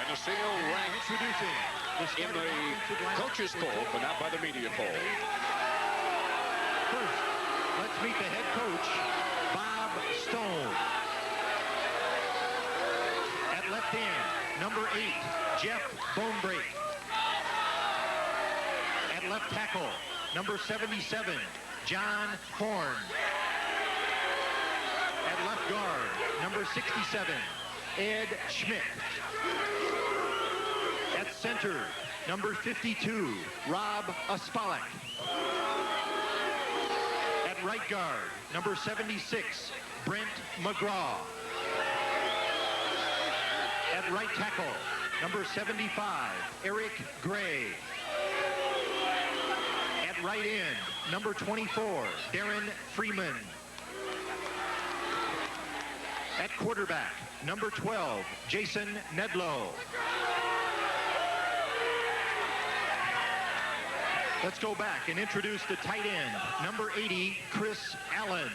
Geneseo ranked Introducing in the coaches poll, but not by the media poll. First, let's meet the head coach, Bob Stone. At left end, number 8, Jeff Bonebreak. At left tackle, number 77, John Horn. At left guard, number 67, Ed Schmidt. At center, number 52, Rob Ospalek. At right guard, number 76, Brent McGraw. At right tackle, number 75, Eric Gray. At right end, number 24, Darren Freeman. At quarterback, number 12, Jason Nedlow. Let's go back and introduce the tight end, number 80, Chris Allen.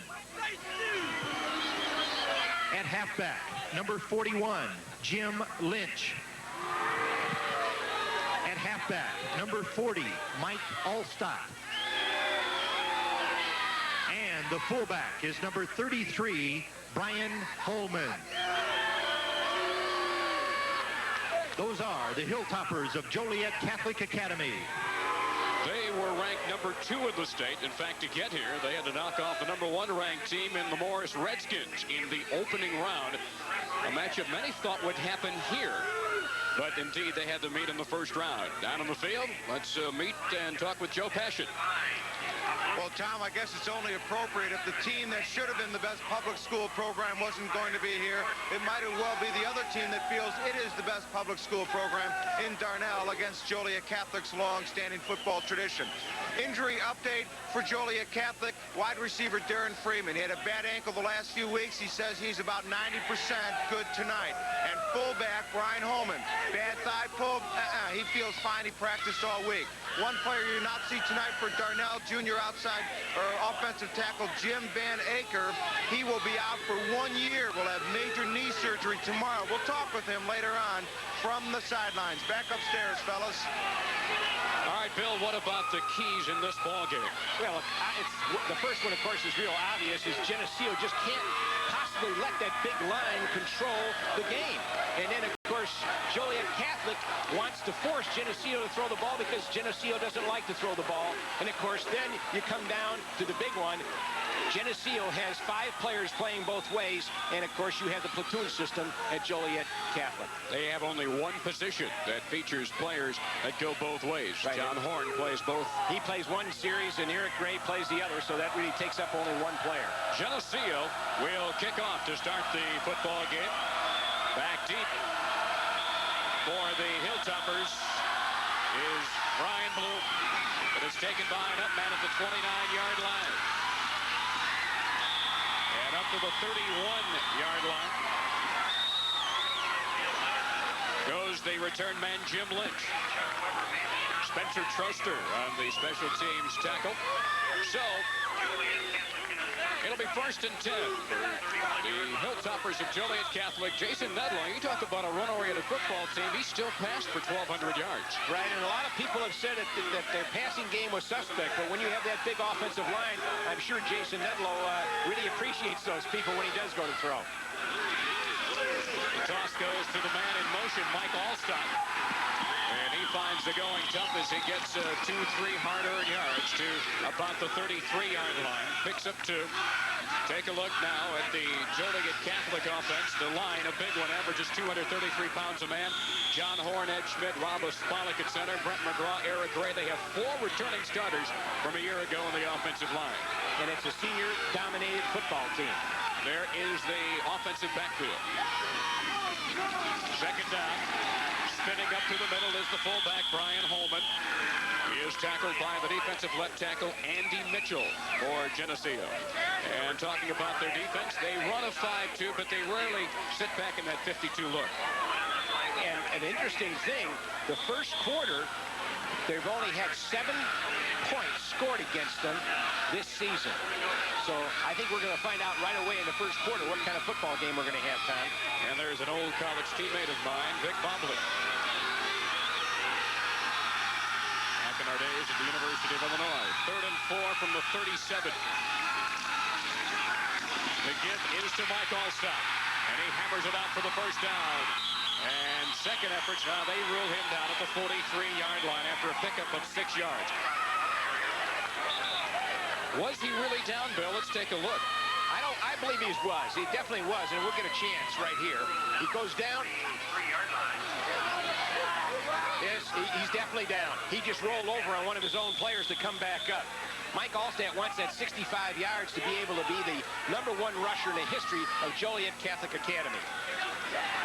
At halfback, number 41, Jim Lynch. At halfback, number 40, Mike Allstott. And the fullback is number 33, Brian Holman. Those are the Hilltoppers of Joliet Catholic Academy. They were ranked number 2 in the state. In fact, to get here, they had to knock off the number 1 ranked team in the Morris Redskins in the opening round. A matchup many thought would happen here. But indeed, they had to meet in the first round. Down on the field, let's meet and talk with Joe Passion. Well, Tom, I guess it's only appropriate if the team that should have been the best public school program wasn't going to be here. It might as well be the other team that feels it is the best public school program in Darnell against Joliet Catholic's long-standing football tradition. Injury update for Joliet Catholic, wide receiver Darren Freeman. He had a bad ankle the last few weeks. He says he's about 90% good tonight. And fullback Brian Holman, bad thigh pull. He feels fine. He practiced all week. One player you not see tonight for Darnell, junior outside or offensive tackle Jim Van Aker. He will be out for 1 year. Will have major knee surgery tomorrow. We'll talk with him later on from the sidelines. Back upstairs, fellas. All right, Bill, what about the keys in this ball game? Well, the first one, of course, is real obvious, is Geneseo just can't possibly let that big line control the game. And then, of course, Joliet Catholic wants to force Geneseo to throw the ball because Geneseo doesn't like to throw the ball. And, of course, then you come down to the big one. Geneseo has 5 players playing both ways, and of course you have the platoon system at Joliet Catholic. They have only one position that features players that go both ways. Right. John Horn plays both. He plays one series and Eric Gray plays the other, so that really takes up only one player. Geneseo will kick off to start the football game. Back deep for the Hilltoppers is Brian Bloom. It is taken by an up man at the 29-yard line. And up to the 31-yard line goes the return man, Jim Lynch. Spencer Troster on the special teams tackle. So it'll be 1st and 10 for the Hilltoppers of Joliet Catholic. Jason Nedlow, you talk about a run-oriented football team. He still passed for 1,200 yards. Right, and a lot of people have said that their passing game was suspect, but when you have that big offensive line, I'm sure Jason Nedlow really appreciates those people when he does go to throw. The toss goes to the man in motion, Mike Allstott. And he finds the going tough as he gets 2-3 hard-earned yards to about the 33-yard line. Picks up 2. Take a look now at the Joliet Catholic offense. The line, a big one, averages 233 pounds a man. John Horn, Ed Schmidt, Rob Ospalek at center, Brent McGraw, Eric Gray. They have 4 returning starters from a year ago on the offensive line. And it's a senior-dominated football team. There is the offensive backfield. Second down. Spinning up to the middle is the fullback, Brian Holman. He is tackled by the defensive left tackle, Andy Mitchell, for Geneseo. And talking about their defense, they run a 5-2, but they rarely sit back in that 52 look. And an interesting thing, the first quarter, they've only had 7 points scored against them this season. So I think we're going to find out right away in the first quarter what kind of football game we're going to have, Tom. And there's an old college teammate of mine, Vic Bobley. Back in our days at the University of Illinois. 3rd and 4 from the 37. The give is to Mike Allstott. And he hammers it out for the first down. And second efforts, now they rule him down at the 43-yard line after a pickup of 6 yards. Was he really down, Bill? Let's take a look. I believe he was. He definitely was, and we'll get a chance right here. He goes down. Yes, he's definitely down. He just rolled over on one of his own players to come back up. Mike Allstott wants that 65 yards to be able to be the #1 rusher in the history of Joliet Catholic Academy.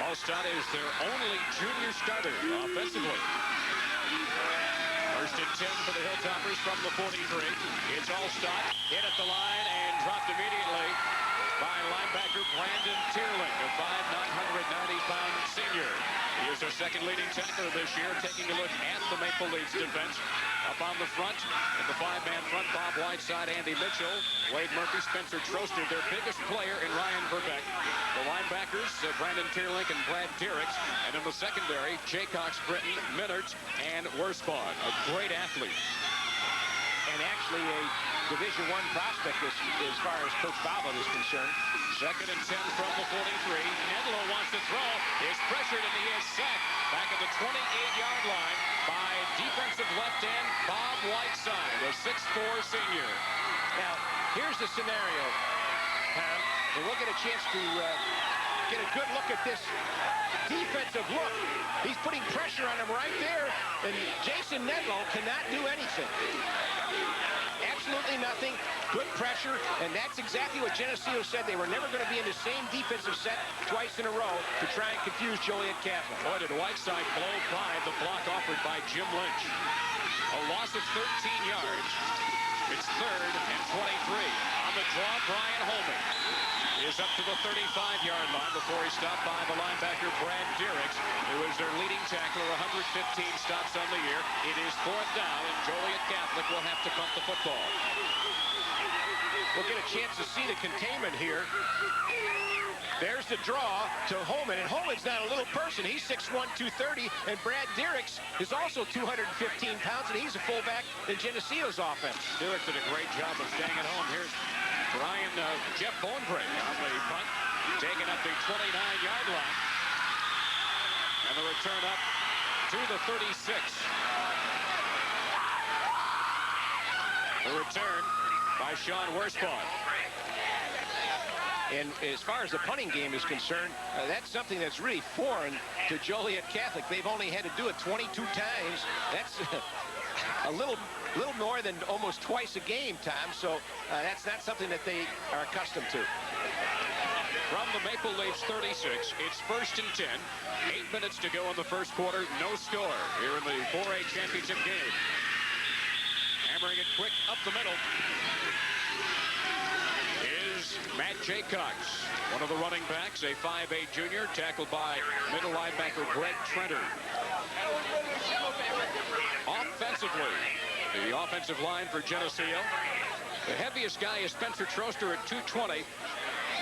Allstott is their only junior starter offensively. 1st and 10 for the Hilltoppers from the 43. It's Allstott hit at the line and dropped immediately by linebacker Brandon Tierling, a 5'9", 990-pound senior. He is their second leading tackler this year, taking a look at the Maple Leafs defense. Up on the front, in the 5-man front, Bob Whiteside, Andy Mitchell, Wade Murphy, Spencer Troster, their biggest player in Ryan Verbeck. The linebackers, Brandon Tierling and Brad Diericks. And in the secondary, Jaycox, Britton, Minert, and Worspawn. A great athlete. And actually a Division I prospect as far as Coach Boblin is concerned. 2nd and 10 from the 43. Nedlow wants to throw. Is pressured and he is sacked back at the 28-yard line by defensive left end Bob Whiteside, a 6'4 senior. Now, here's the scenario, Tom, and we'll get a chance to get a good look at this defensive look. He's putting pressure on him right there, and Jason Nedlow cannot do anything. Absolutely nothing. Good pressure, and that's exactly what Geneseo said. They were never going to be in the same defensive set twice in a row to try and confuse Joliet Catholic. Boy, did Whiteside blow by the block offered by Jim Lynch. A loss of 13 yards. It's 3rd and 23. On the draw, Brian Holman is up to the 35-yard line before he's stopped by the linebacker Brad Diericks, who is their leading tackler, 115 stops on the year. It is 4th down, and Joliet Catholic will have to punt the football. We'll get a chance to see the containment here. There's the draw to Holman, and Holman's not a little person. He's 6'1", 230, and Brad Diericks is also 215 pounds, and he's a fullback in Geneseo's offense. Diericks did a great job of staying at home. Here's Jeff Bonebray on the punt, taking up the 29-yard line. And the return up to the 36. The return by Sean Worspawn. And as far as the punting game is concerned, that's something that's really foreign to Joliet Catholic. They've only had to do it 22 times. That's a little more than almost twice a game, Tom. So that's not something that they are accustomed to. From the Maple Leafs 36, it's 1st and 10. 8 minutes to go in the first quarter. No score here in the 4A championship game. Hammering it quick up the middle is Matt Jaycox, one of the running backs, a 5'8 junior, tackled by middle linebacker Greg Trenter. Offensively, the offensive line for Geneseo. The heaviest guy is Spencer Troster at 220.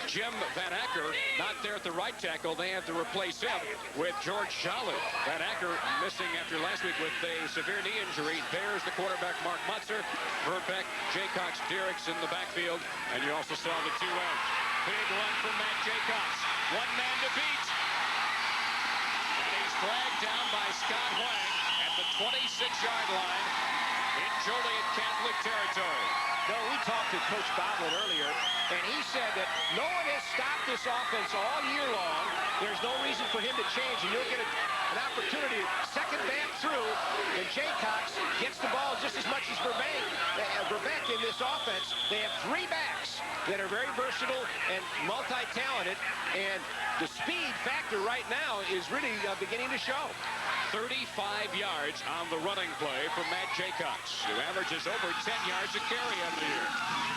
Jim Van Acker not there at the right tackle. They have to replace him with George Jolly. Van Acker missing after last week with a severe knee injury. There's the quarterback, Mark Mutzer, Verbeck, Jaycox, Diericks in the backfield. And you also saw the 2 ends. Big run from Matt Jaycox. One man to beat. And he's flagged down by Scott Wang at the 26-yard line in Joliet Catholic territory. No, we talked to Coach Boblin earlier, and he said that no one has stopped this offense all year long. There's no reason for him to change, and you'll get an opportunity second back through, and Jaycox gets the ball just as much as Verbeck in this offense. They have 3 backs that are very versatile and multi-talented, and the speed factor right now is really beginning to show. 35 yards on the running play from Matt Jaycox, who averages over 10 yards a carry on the year.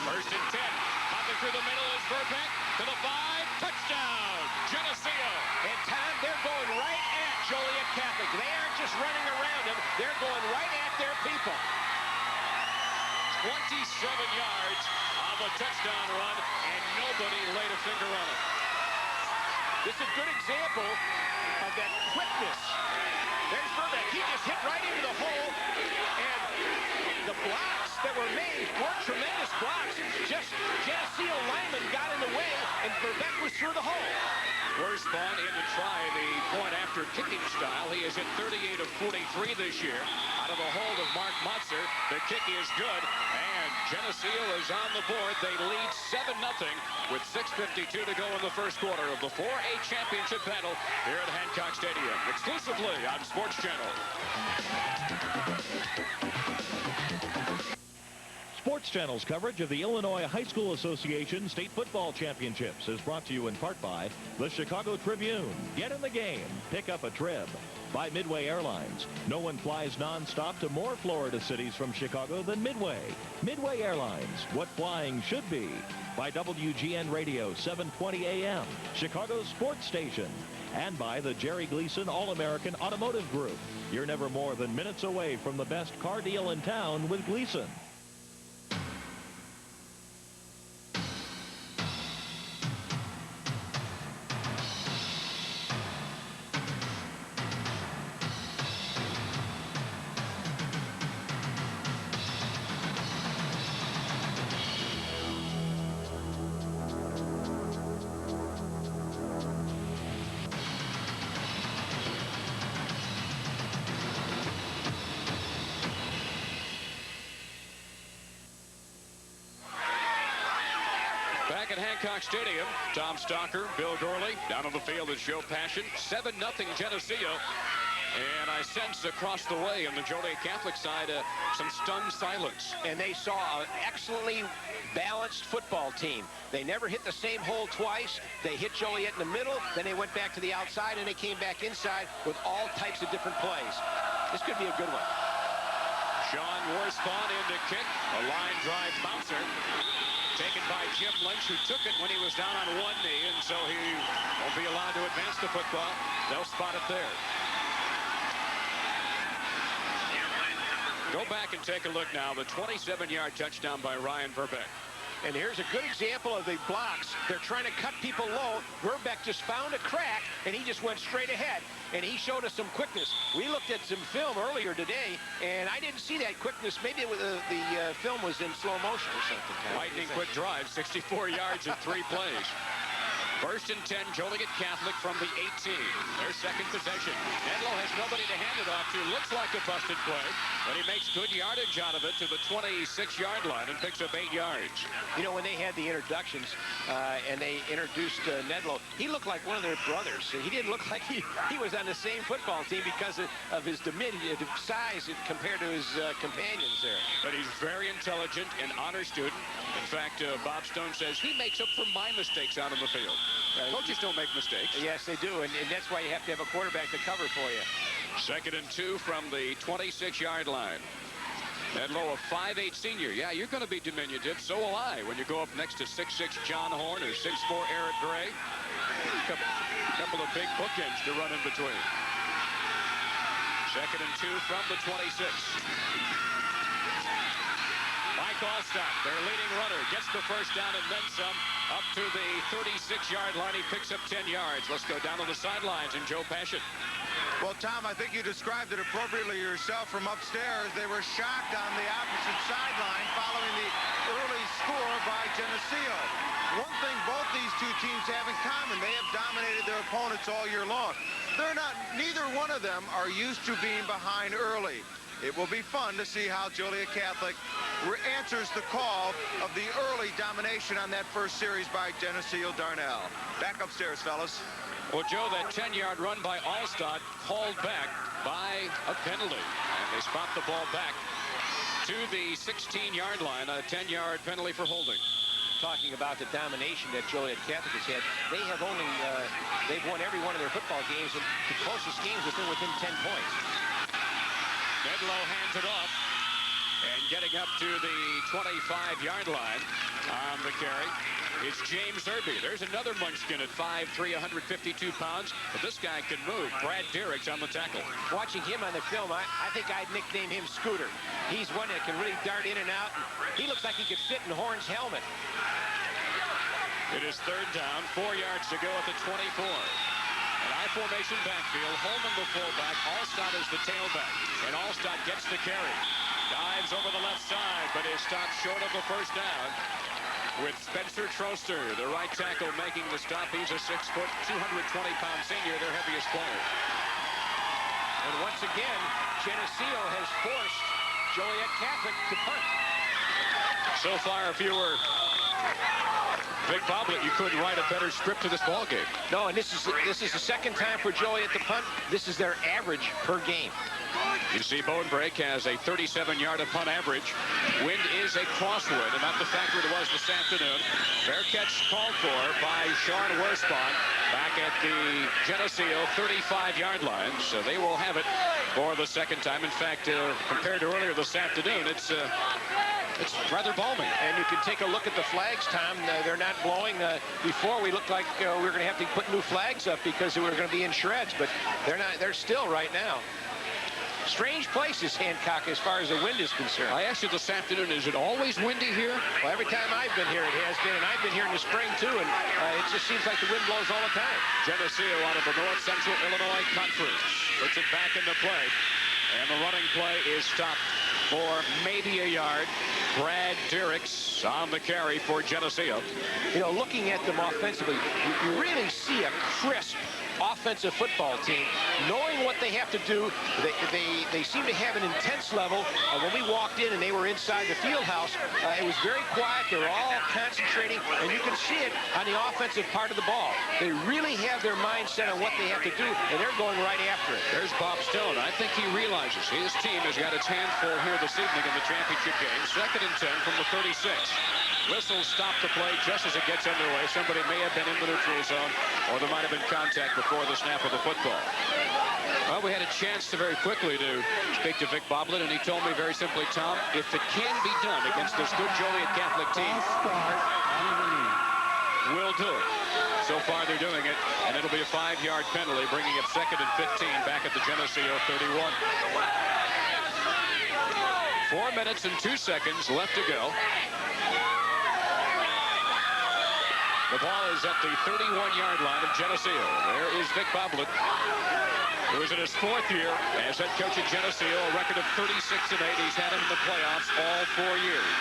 1st and 10. Popping through the middle is Verbeck to the 5. Touchdown, Geneseo. And Tom, they're going right at Joliet Catholic. They aren't just just running around them. They're going right at their people. 27 yards on the touchdown run, and nobody laid a finger on it. This is a good example of that quickness. There's Verbeck. He just hit right into the hole, and the blocks that were made were tremendous blocks. Just Geneseo lineman got in the way, and Verbeck was through the hole. Worsbon in to try the point-after kicking style. He is at 38 of 43 this year. Out of the hold of Mark Motzer. The kick is good, and Geneseo is on the board. They lead 7-0 with 6:52 to go in the first quarter of the 4A championship battle here at Hancock Stadium, exclusively on Sports Channel. Sports Channel's coverage of the Illinois High School Association State Football Championships is brought to you in part by the Chicago Tribune. Get in the game. Pick up a trib. By Midway Airlines. No one flies nonstop to more Florida cities from Chicago than Midway. Midway Airlines. What flying should be. By WGN Radio 720 AM. Chicago's sports station. And by the Jerry Gleason All-American Automotive Group. You're never more than minutes away from the best car deal in town with Gleason. Back at Hancock Stadium, Tom Stalker, Bill Gorley, down on the field is Joe Passion. 7-0 Geneseo. And I sense across the way on the Joliet Catholic side some stunned silence. And they saw an excellently balanced football team. They never hit the same hole twice. They hit Joliet in the middle, then they went back to the outside, and they came back inside with all types of different plays. This could be a good one. Sean Worsbon in to kick. A line drive bouncer. Taken by Jim Lynch, who took it when he was down on one knee, and so he won't be allowed to advance the football. They'll spot it there. Go back and take a look now. The 27-yard touchdown by Ryan Verbeck. And here's a good example of the blocks. They're trying to cut people low. Verbeck just found a crack, and he just went straight ahead. And he showed us some quickness. We looked at some film earlier today, and I didn't see that quickness. Maybe it was, the film was in slow motion or something. Lightning quick drive, 64 yards in 3 plays. First and 10, Joliet Catholic from the 18. Their second possession. Nedlow has nobody to hand it off to. Looks like a busted play, but he makes good yardage out of it to the 26-yard line and picks up 8 yards. You know, when they had the introductions and they introduced Nedlow, he looked like one of their brothers. He didn't look like he was on the same football team because of his diminutive size compared to his companions there. But he's very intelligent, an honor student. In fact, Bob Stone says he makes up for my mistakes out on the field. Coaches don't make mistakes. Yes, they do, and that's why you have to have a quarterback to cover for you. Second and 2 from the 26-yard line. Nedlow, a 5'8 senior. Yeah, you're going to be diminutive. So will I when you go up next to 6'6 John Horn or 6'4 Eric Gray. Couple of big bookends to run in between. Second and 2 from the 26. Mike Allstott, their leading runner, gets the first down and then some. Up to the 36-yard line, he picks up 10 yards. Let's go down to the sidelines and Joe Passion. Well, Tom, I think you described it appropriately yourself from upstairs. They were shocked on the opposite sideline following the early score by Geneseo. One thing both these two teams have in common, they have dominated their opponents all year long. Neither one of them are used to being behind early. It will be fun to see how Joliet Catholic answers the call of the early domination on that first series by Geneseo Darnell. Back upstairs, fellas. Well, Joe, that 10-yard run by Allstott called back by a penalty. And they spot the ball back to the 16-yard line, a 10-yard penalty for holding. Talking about the domination that Joliet Catholic has had, they have only, they've won every one of their football games, and the closest games have been within 10 points. Nedlow hands it off. And getting up to the 25-yard line on the carry is James Irby. There's another munchkin at 5'3", 152 pounds, but this guy can move. Brad Derrick's on the tackle. Watching him on the film, I think I'd nickname him Scooter. He's one that can really dart in and out. He looks like he could fit in Horn's helmet. It is third down, 4 yards to go at the 24. An I-formation backfield. Holman the fullback. Allstott is the tailback. And Allstott gets the carry. Dives over the left side, but is stopped short of the first down. With Spencer Troster, the right tackle, making the stop. He's a 6', 220-pound senior, their heaviest player. And once again, Geneseo has forced Joliet Catholic to punt. So far, if you were Vic Boblet, you couldn't write a better script to this ball game. No, and this is the second time for Joliet to punt. This is their average per game. You see Bodenbrake has a 37-yard punt average. Wind is a crosswind, and not the factor it was this afternoon. Fair catch called for by Sean Worspawn back at the Geneseo 35-yard line. So they will have it for the second time. In fact, compared to earlier this afternoon, it's rather balmy. And you can take a look at the flags, Tom. They're not blowing. Before, we looked like we were going to have to put new flags up because we were going to be in shreds, but they're not. They're still right now. Strange places, Hancock, as far as the wind is concerned. I asked you this afternoon, is it always windy here? Well, every time I've been here, it has been, and I've been here in the spring, too, and it just seems like the wind blows all the time. Geneseo out of the North Central Illinois Conference puts it back into play, and the running play is stopped for maybe a yard. Brad Derrick's on the carry for Geneseo. You know, looking at them offensively, you really see a crisp offensive football team, knowing what they have to do. They seem to have an intense level. When we walked in and they were inside the field house, it was very quiet. They were all concentrating, and you can see it on the offensive part of the ball. They really have their mindset on what they have to do, and they're going right after it. There's Bob Stone. I think he realizes his team has got its hands full here this evening in the championship game. 2nd and 10 from the 36. Whistles stop the play just as it gets underway. Somebody may have been in the neutral zone, or there might have been contact before the snap of the football. Well, we had a chance to very quickly to speak to Vic Boblet, and he told me very simply, Tom, if it can be done against this good Joliet Catholic team, we'll do it. So far, they're doing it, and it'll be a 5-yard penalty, bringing it 2nd and 15 back at the Geneseo 31. 4 minutes and 2 seconds left to go. The ball is at the 31-yard line of Geneseo. There is Vic Boblet, who is in his 4th year as head coach at Geneseo, a record of 36-8. He's had him in the playoffs all 4 years.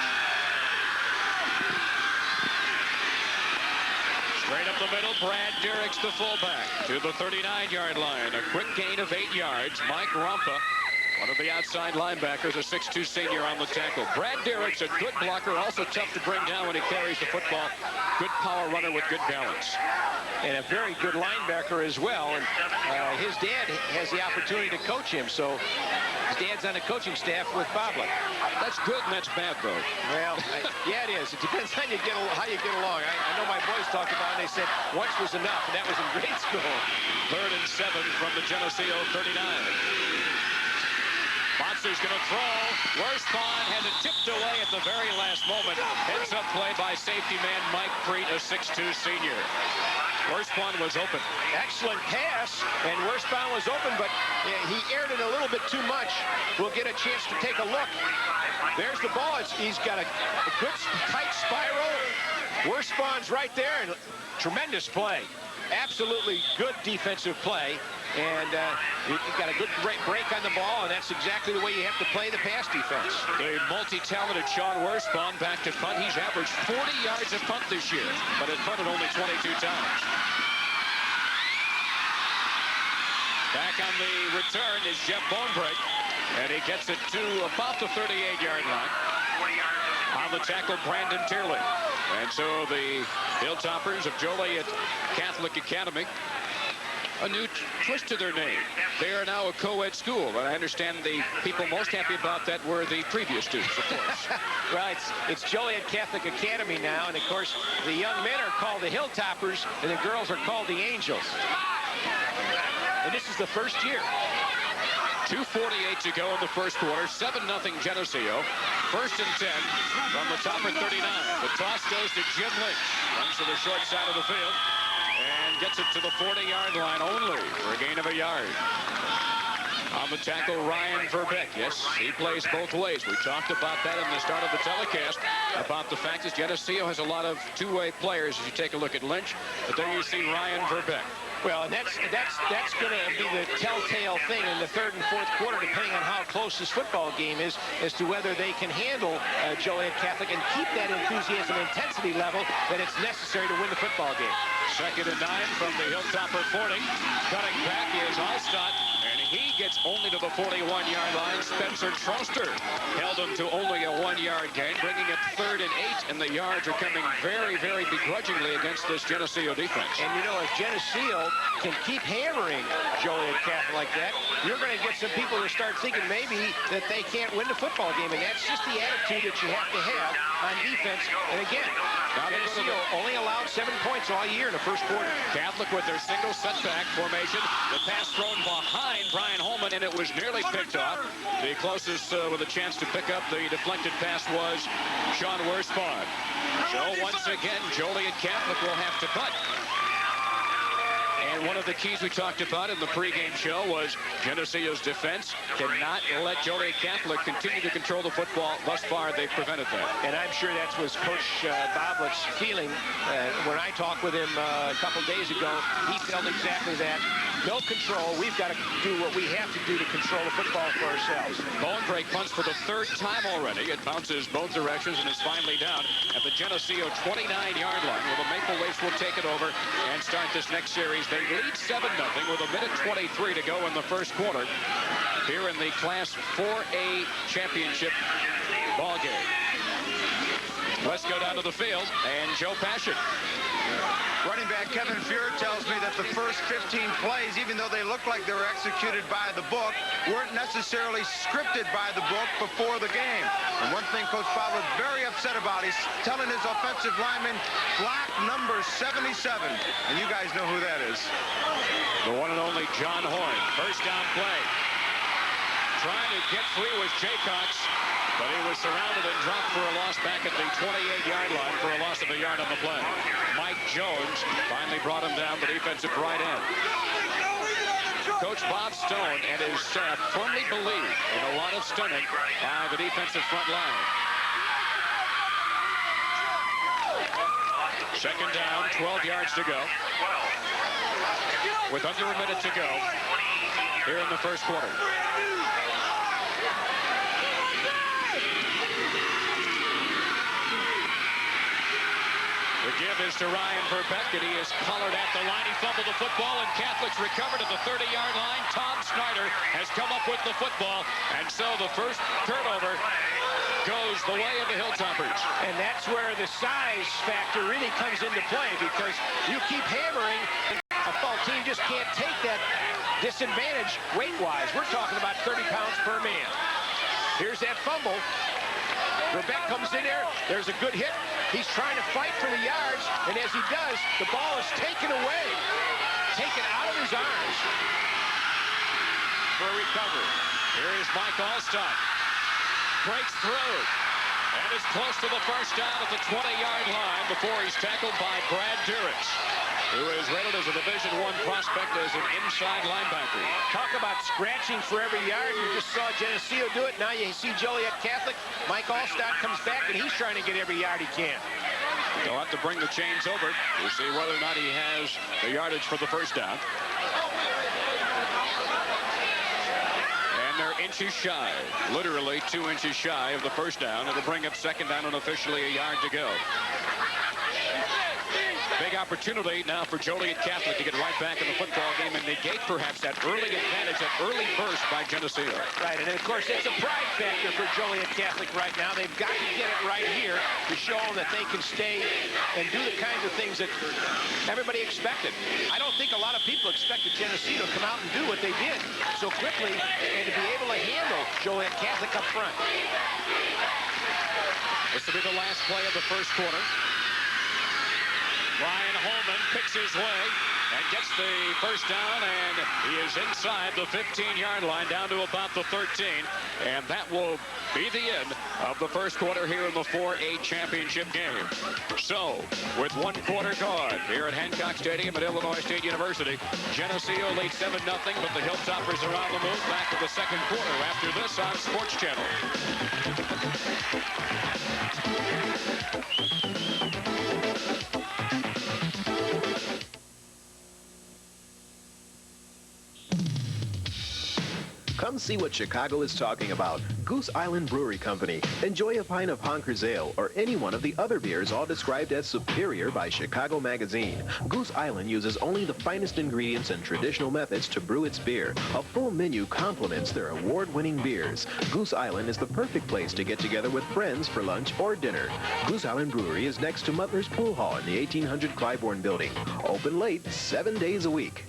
Straight up the middle, Brad Derrick's the fullback to the 39-yard line. A quick gain of 8 yards. Mike Rompa, one of the outside linebackers, a 6'2 senior on the tackle. Brad Derrick's a good blocker, also tough to bring down when he carries the football. Good power runner with good balance. And a very good linebacker as well. And his dad has the opportunity to coach him, so his dad's on the coaching staff with Boblet. That's good and that's bad, though. Well, yeah, it is. It depends on how you get along. I know my boys talked about it, and they said once was enough, and that was in grade school. 3rd and 7 from the Geneseo 39. Monster's going to throw. Worspawn had it tipped away at the very last moment. Heads up play by safety man Mike Preet, a 6'2 senior. Worspawn was open. Excellent pass, and Worspawn was open, but he aired it a little bit too much. We'll get a chance to take a look. There's the ball. He's got a good tight spiral. Worspawn's right there, and tremendous play. Absolutely good defensive play. And you got a good break on the ball, and that's exactly the way you have to play the pass defense. The multi-talented Sean Worspawn back to punt. He's averaged 40 yards a punt this year, but has punted only 22 times. Back on the return is Jeff Bodenbrake, and he gets it to about the 38-yard line. On the tackle, Brandon Tierley. And so the Hilltoppers of Joliet Catholic Academy, a new twist to their name. They are now a co-ed school, and I understand the people most happy about that were the previous students, of course. Well, it's Joliet Catholic Academy now, and of course the young men are called the Hilltoppers, and the girls are called the Angels. And this is the first year. 2:48 to go in the first quarter. 7-0 Geneseo. 1st and 10 from the top of 39. The toss goes to Jim Lynch. Runs to the short side of the field and gets it to the 40-yard line only for a gain of a yard. On the tackle, Ryan Verbeek. Yes, he plays both ways. We talked about that in the start of the telecast, about the fact that Geneseo has a lot of two-way players as you take a look at Lynch. But there you see Ryan Verbeek. Well, and that's going to be the telltale thing in the 3rd and 4th quarter, depending on how close this football game is, as to whether they can handle Joliet Catholic and keep that enthusiasm and intensity level that it's necessary to win the football game. 2nd and 9 from the Hilltopper 40. Cutting back is Allstott, and he gets only to the 41-yard line. Spencer Troster held him to only a 1-yard gain, bringing it 3rd and 8, and the yards are coming very, very begrudgingly against this Geneseo defense. And you know, if Geneseo can keep hammering Joliet Catholic like that, you're going to get some people to start thinking maybe that they can't win the football game, and that's just the attitude that you have to have on defense. And again, Geneseo only allowed 7 points all year in the first quarter. Catholic with their single setback formation. The pass thrown behind Brian Holman, and it was nearly picked off. The closest with a chance to pick up the deflected pass was Sean Worspawn. So once again, Joliet Catholic will have to punt. And one of the keys we talked about in the pregame show was Geneseo's defense cannot let Joliet Catholic continue to control the football. Thus far, they've prevented that. And I'm sure that was Coach Boblett's feeling. When I talked with him a couple days ago, he felt exactly that. No control. We've got to do what we have to do to control the football for ourselves. Bonebrake punts for the 3rd time already. It bounces both directions and is finally down at the Geneseo 29-yard line, where the Maple Leafs will take it over and start this next series. They lead 7-0 with a minute 23 to go in the first quarter here in the Class 4A championship ball game. Let's go down to the field, and Joe Passion. Running back Kevin Fuhr tells me that the first 15 plays, even though they looked like they were executed by the book, weren't necessarily scripted by the book before the game. And one thing Coach Boblett's very upset about, he's telling his offensive lineman, block number 77. And you guys know who that is. The one and only John Horn. First down play. Trying to get free was Jaycox, but he was surrounded and dropped for a loss back at the 28-yard line for a loss of a yard on the play. Mike Jones finally brought him down the defensive right end. Coach Bob Stone and his staff firmly believe in a lot of stunning by the defensive front line. 2nd down, 12 yards to go. With under a minute to go here in the first quarter. The give is to Ryan Verbeek, and he is collared at the line. He fumbled the football, and Catholics recovered at the 30-yard line. Tom Snyder has come up with the football, and so the first turnover goes the way of the Hilltoppers. And that's where the size factor really comes into play, because you keep hammering, and a football team just can't take that disadvantage weight-wise. We're talking about 30 pounds per man. Here's that fumble. Verbeek comes in there. There's a good hit. He's trying to fight for the yards, and as he does, the ball is taken away, taken out of his arms for a recovery. Here is Mike Allstott. Breaks through and is close to the first down at the 20-yard line before he's tackled by Brad Duritz, who is rated as a Division I prospect as an inside linebacker. Talk about scratching for every yard. You just saw Geneseo do it. Now you see Joliet Catholic. Mike Allstott comes back, and he's trying to get every yard he can. They'll have to bring the chains over to see whether or not he has the yardage for the first down. And they're inches shy, literally 2 inches shy of the first down. It'll bring up 2nd down and officially a yard to go. Big opportunity now for Joliet Catholic to get right back in the football game and negate perhaps that early advantage, that early burst by Geneseo. Right, and of course it's a pride factor for Joliet Catholic right now. They've got to get it right here to show them that they can stay and do the kinds of things that everybody expected. I don't think a lot of people expected Geneseo to come out and do what they did so quickly and to be able to handle Joliet Catholic up front. This will be the last play of the first quarter. Ryan Holman picks his way and gets the first down, and he is inside the 15-yard line down to about the 13. And that will be the end of the first quarter here in the 4A championship game. So, with 1 quarter gone here at Hancock Stadium at Illinois State University, Geneseo leads 7-0, but the Hilltoppers are on the move back to the second quarter after this on Sports Channel. Come see what Chicago is talking about. Goose Island Brewery Company. Enjoy a pint of Honkers Ale or any one of the other beers all described as superior by Chicago Magazine. Goose Island uses only the finest ingredients and traditional methods to brew its beer. A full menu complements their award-winning beers. Goose Island is the perfect place to get together with friends for lunch or dinner. Goose Island Brewery is next to Mutler's Pool Hall in the 1800 Clybourne Building. Open late, 7 days a week.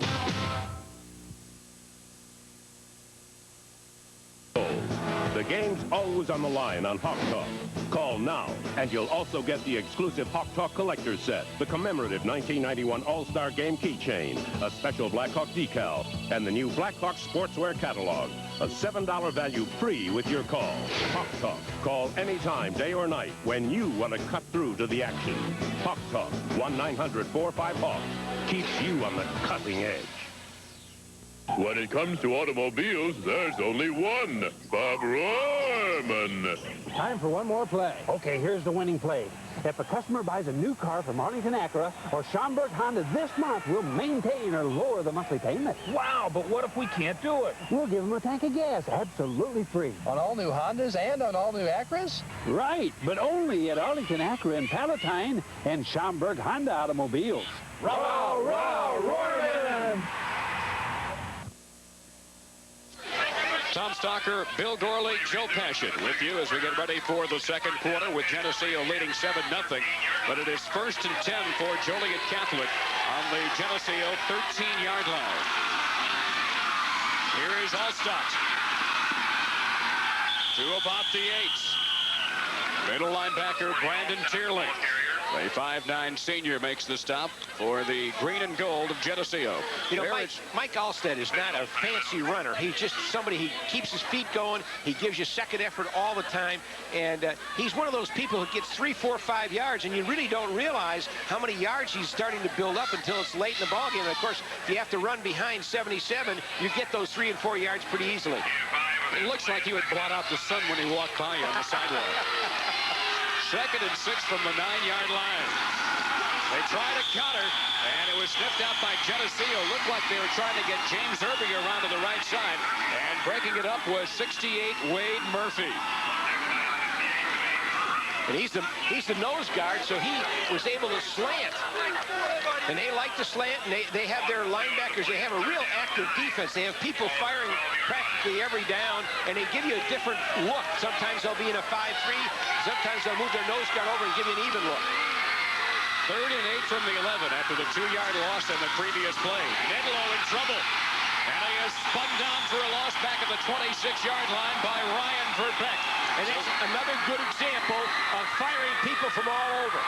The game's always on the line on Hawk Talk. Call now, and you'll also get the exclusive Hawk Talk Collector's Set, the commemorative 1991 All-Star Game keychain, a special Blackhawk decal, and the new Blackhawk Sportswear catalog. A $7 value free with your call. Hawk Talk. Call anytime, day or night, when you want to cut through to the action. Hawk Talk, 1-900-45-HAWK. Keeps you on the cutting edge. When it comes to automobiles, there's only one, Bob Rohrman. Time for one more play. Okay, here's the winning play. If a customer buys a new car from Arlington Acura or Schaumburg Honda this month, we'll maintain or lower the monthly payment. Wow, but what if we can't do it? We'll give them a tank of gas, absolutely free. On all new Hondas and on all new Acuras? Right, but only at Arlington Acura in Palatine and Schaumburg Honda automobiles. Row, row, Rohrman! Tom Stalker, Bill Gorley, Joe Passion with you as we get ready for the second quarter with Geneseo leading 7-0. But it is 1st and 10 for Joliet Catholic on the Geneseo 13-yard line. Here is Allstott to about the 8. Middle linebacker Brandon Tierling. A 5'9" senior makes the stop for the green and gold of Geneseo. You know, Mike Alstead is not a fancy runner. He's just somebody, he keeps his feet going. He gives you second effort all the time. And he's one of those people who gets 3, 4, 5 yards, and you really don't realize how many yards he's starting to build up until it's late in the ballgame. And, of course, if you have to run behind 77, you get those 3 and 4 yards pretty easily. It looks like he would blot out the sun when he walked by you on the sidewalk. 2nd and 6 from the 9-yard line. They tried a counter, and it was sniffed out by Geneseo. Looked like they were trying to get James Irby around to the right side. And breaking it up was 68 Wade Murphy. And he's the nose guard, so he was able to slant. And they like to slant, and they have their linebackers. They have a real active defense. They have people firing practically every down, and they give you a different look. Sometimes they'll be in a 5-3. Sometimes they'll move their nose guard over and give you an even look. 3rd and 8 from the 11 after the 2-yard loss in the previous play. Nedlow in trouble. And he is spun down for a loss back at the 26-yard line by Ryan Verbeck. And that's another good example of firing people from all over.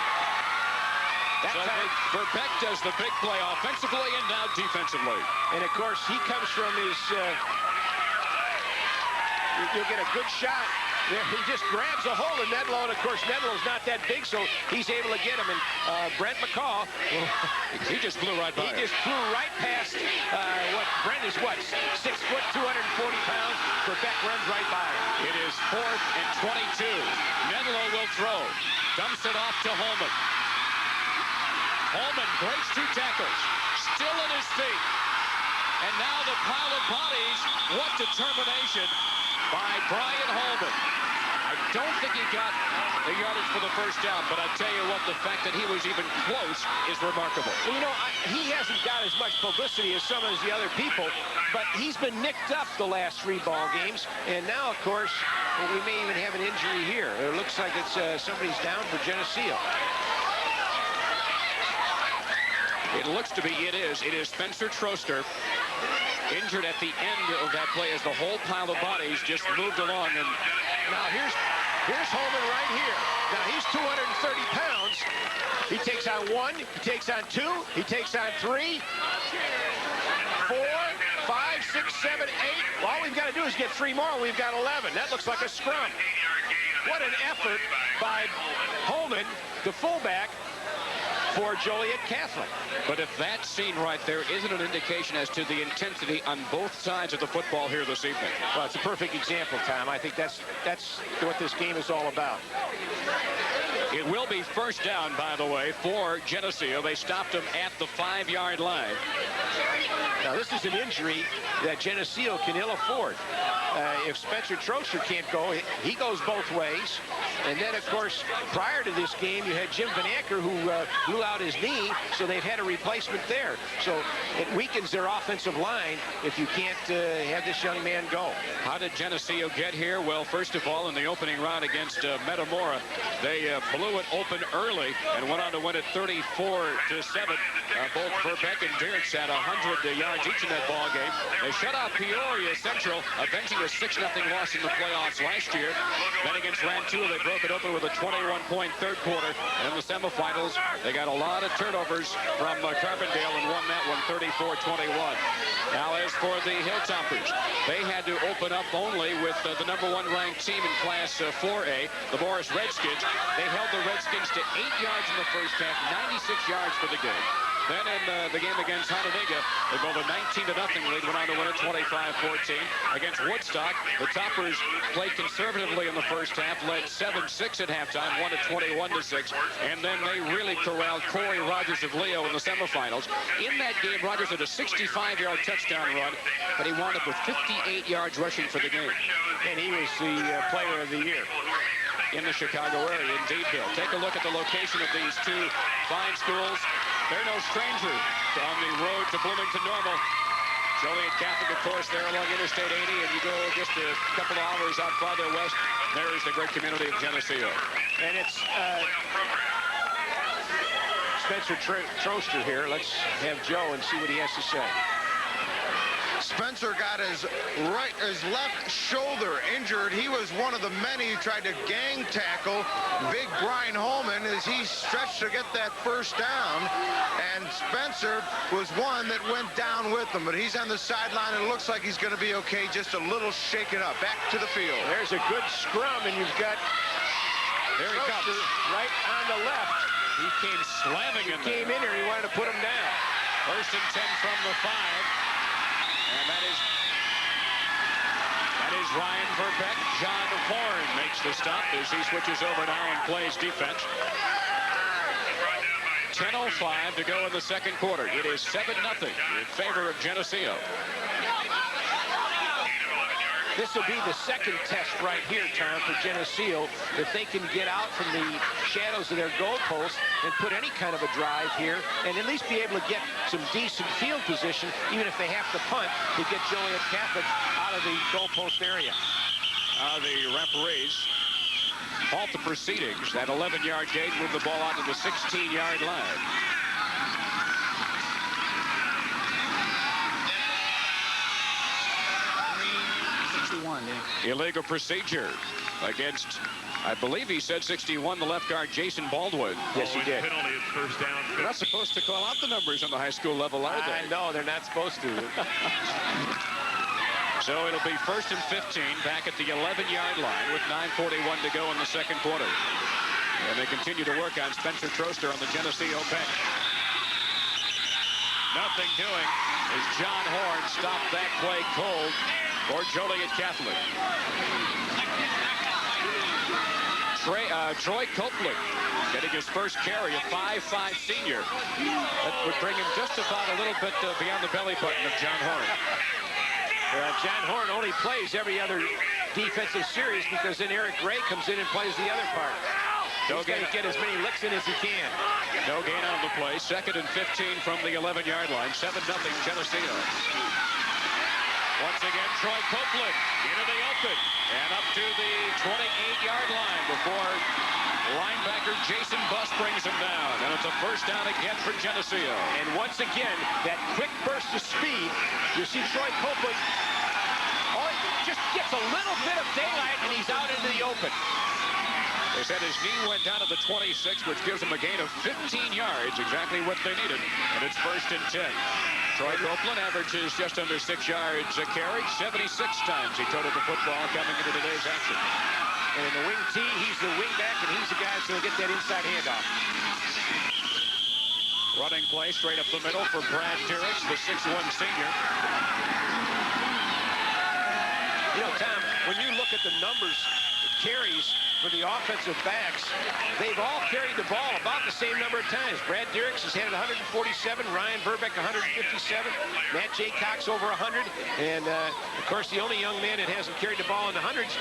So Verbeck does the big play offensively and now defensively. And, of course, he comes from his... you'll get a good shot. He just grabs a hold of Nedlow, and, of course, Nedlow's not that big, so he's able to get him. And Brent McCall... he just flew right by He just flew right past Brent is, 6 foot, 240 pounds. Verbeck runs right by him. It is 4th and 22. Nedlow will throw. Dumps it off to Holman. Holman breaks 2 tackles. Still in his feet. And now the pile of bodies. What determination by Brian Holman. I don't think he got the yardage for the first down, but I tell you what, the fact that he was even close is remarkable. Well, you know, he hasn't got as much publicity as some of the other people, but he's been nicked up the last 3 ball games, and now, of course, we may even have an injury here. It looks like it's somebody's down for Geneseo. It looks to be, it is Spencer Troster, injured at the end of that play as the whole pile of bodies just moved along. And now here's Here's Holman right here. Now, he's 230 pounds. He takes on 1, he takes on 2, he takes on 3, 4, 5, 6, 7, 8. All we've got to do is get 3 more, and we've got 11. That looks like a scrum. What an effort by Holman, the fullback, for Joliet Catholic. But if that scene right there isn't an indication as to the intensity on both sides of the football here this evening. Well, it's a perfect example, Tom. I think that's what this game is all about. It will be first down, by the way, for Geneseo. They stopped him at the 5-yard line. Now, this is an injury that Geneseo can ill afford. If Spencer Troster can't go, he goes both ways. And then, of course, prior to this game, you had Jim Van Anker, who blew out his knee, so they've had a replacement there. So it weakens their offensive line if you can't have this young man go. How did Geneseo get here? Well, first of all, in the opening round against Metamora, they blew it open early and went on to win it 34-7. Both Verbeck and Dirks had 100 yards each in that ball game. They shut out Peoria Central, avenging a 6-0 loss in the playoffs last year. Then against Rantoul, they broke it open with a 21-point third quarter. And in the semifinals, they got a lot of turnovers from Carbondale and won that one 34-21. Now, as for the Hilltoppers, they had to open up only with the #1 ranked team in Class 4A, the Morris Redskins. They held the Redskins to 8 yards in the first half, 96 yards for the game. Then in the game against Hononegah, they built a 19-0 lead, went on to win it 25-14. Against Woodstock, the Toppers played conservatively in the first half, led 7-6 at halftime, won it 21-6. And then they really corralled Corey Rogers of Leo in the semifinals. In that game, Rogers had a 65-yard touchdown run, but he wound up with 58 yards rushing for the game. And he was the player of the year in the Chicago area. Indeed, Bill. Take a look at the location of these two fine schools. They're no stranger on the road to Bloomington Normal. Joliet Catholic, of course, there along Interstate 80, and you go just a couple of hours out farther west, there's the great community of Geneseo. And it's Spencer Troster here. Let's have Joe and see what he has to say. Spencer got his left shoulder injured. He was one of the many who tried to gang tackle big Brian Holman as he stretched to get that first down. And Spencer was one that went down with him, but he's on the sideline and it looks like he's going to be okay, just a little shaken up. Back to the field. There's a good scrum, and you've got there he comes right on the left. He came slamming in there. He came in here, he wanted to put him down. First and 10 from the 5. And that is Ryan Verbeck. John Horn makes the stop as he switches over now and plays defense. 10:05 to go in the second quarter. It is 7-0 in favor of Geneseo. This will be the second test right here, Tom, for Geneseo. If they can get out from the shadows of their goalposts and put any kind of a drive here and at least be able to get some decent field position, even if they have to punt, to get Joliet Catholic out of the goalpost area. The referees halt the proceedings. That 11-yard gate moved the ball out to the 16-yard line. Illegal procedure against, I believe he said 61, the left guard, Jason Baldwin. Yes, he did. Penalty is first down. They're not supposed to call out the numbers on the high school level, are they? No, they're not supposed to. So it'll be first and 15 back at the 11-yard line with 9:41 to go in the second quarter. And they continue to work on Spencer Troster on the Geneseo bench. Nothing doing as John Horn stopped that play cold for Joliet Catholic. Troy Copeland getting his first carry, a 5'5" senior. That would bring him just about a little bit beyond the belly button of John Horn. John Horn only plays every other defensive series because then Eric Gray comes in and plays the other part. He's going to get as many licks in as he can. No gain on the play. Second and 15 from the 11-yard line. 7-0 Geneseo. Once again, Troy Copeland into the open and up to the 28-yard line before linebacker Jason Buss brings him down. And it's a first down again for Geneseo. And once again, that quick burst of speed, you see Troy Copeland just gets a little bit of daylight and he's out into the open. They said his knee went down at the 26, which gives him a gain of 15 yards, exactly what they needed, and it's 1st and 10. Troy Copeland averages just under 6 yards a carry. 76 times he toted the football coming into today's action. And in the wing T, he's the wing back, and he's the guy that's going to get that inside handoff. Running play straight up the middle for Brad Dirks, the 6'1 senior. You know, Tom, when you look at the numbers, carries for the offensive backs, they've all carried the ball about the same number of times. Brad Dirks has had it 147, Ryan Verbeck 157, Matt Jaycox over 100, and of course the only young man that hasn't carried the ball in the hundreds,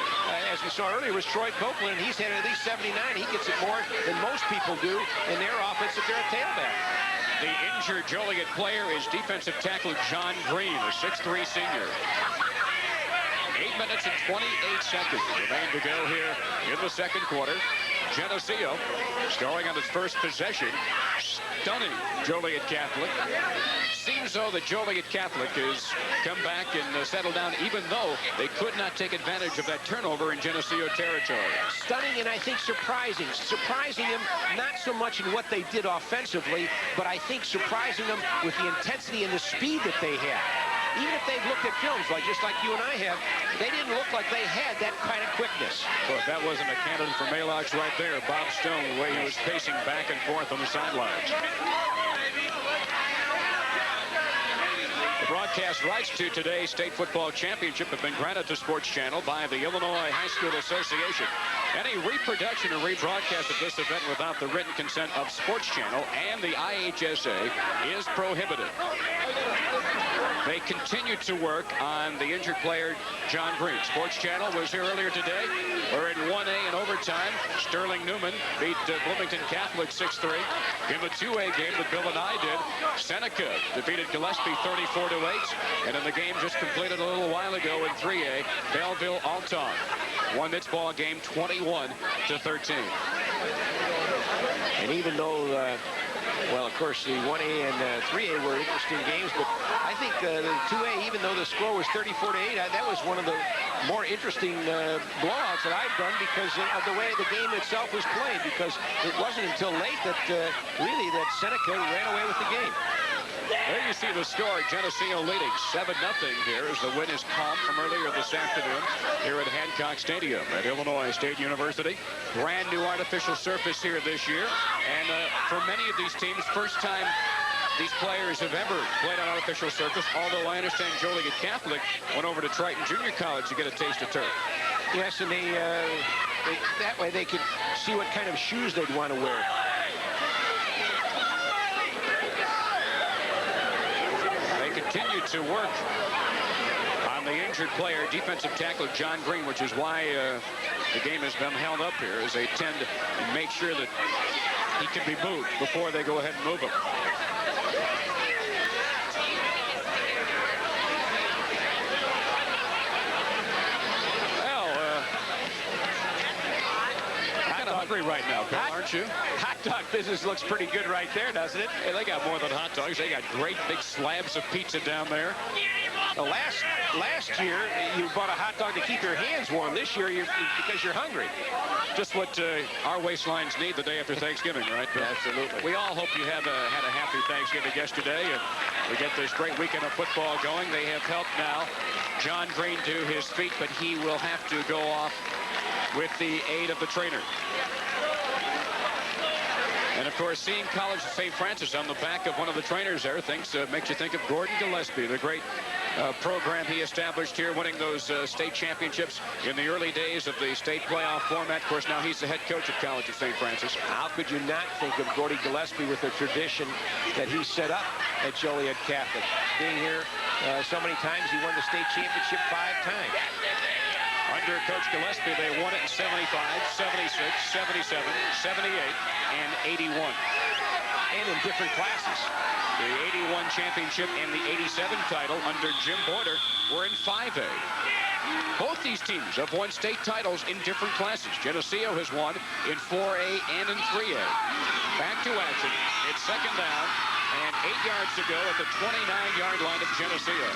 as we saw earlier, was Troy Copeland, and he's had at least 79. He gets it more than most people do in their offense if they're a tailback. The injured Joliet player is defensive tackle John Green, a 6'3 senior. 8 minutes and 28 seconds remain to go here in the second quarter. Geneseo scoring on its first possession, stunning Joliet Catholic. Seems though that Joliet Catholic has come back and settled down, even though they could not take advantage of that turnover in Geneseo territory. Stunning and I think surprising. Surprising them not so much in what they did offensively, but I think surprising them with the intensity and the speed that they had. Even if they've looked at films, just like you and I have, they didn't look like they had that kind of quickness. Well, if that wasn't a candidate for Maalox right there, Bob Stone, the way he was pacing back and forth on the sidelines. The broadcast rights to today's state football championship have been granted to Sports Channel by the Illinois High School Association. Any reproduction or rebroadcast of this event without the written consent of Sports Channel and the IHSA is prohibited. They continue to work on the injured player, John Green. Sports Channel was here earlier today. We're in 1A in overtime. Sterling Newman beat Bloomington Catholic 6-3. In the 2A game that Bill and I did, Seneca defeated Gillespie 34-8. And in the game just completed a little while ago in 3A, Belleville-Alton won its ball game 21-13. And even though, well, of course, the 1A and 3A were interesting games, but I think the 2A, even though the score was 34-8, that was one of the more interesting blowouts that I've done because of the way the game itself was played, because it wasn't until late that really that Seneca ran away with the game. There you see the score. Geneseo leading 7-0 here as the wind is calm from earlier this afternoon here at Hancock Stadium at Illinois State University. Brand new artificial surface here this year. And for many of these teams, first time these players have ever played on artificial surface, although I understand Joliet Catholic went over to Triton Junior College to get a taste of turf. Yes, and they that way they could see what kind of shoes they'd want to wear. Continue to work on the injured player, defensive tackle John Green, which is why the game has been held up here, as they tend to make sure that he can be moved before they go ahead and move him. Hungry right now, Bill, aren't you? Hot dog business looks pretty good right there, doesn't it? Yeah, they got more than hot dogs. They got great big slabs of pizza down there. Well, last year, you bought a hot dog to keep your hands warm. This year, because you're hungry. Just what our waistlines need the day after Thanksgiving, right? Yeah, absolutely. We all hope you have had a happy Thanksgiving yesterday, and we get this great weekend of football going. They have helped now John Green to his feet, but he will have to go off with the aid of the trainer. And of course, seeing College of St. Francis on the back of one of the trainers there makes you think of Gordon Gillespie, the great program he established here, winning those state championships in the early days of the state playoff format. Of course, now he's the head coach at College of St. Francis. How could you not think of Gordy Gillespie with the tradition that he set up at Joliet Catholic? Being here so many times, he won the state championship 5 times. Under Coach Gillespie, they won it in 75, 76, 77, 78, and 81. And in different classes. The 81 championship and the 87 title under Jim Border were in 5A. Both these teams have won state titles in different classes. Geneseo has won in 4A and in 3A. Back to action. It's second down and 8 yards to go at the 29-yard line of Geneseo.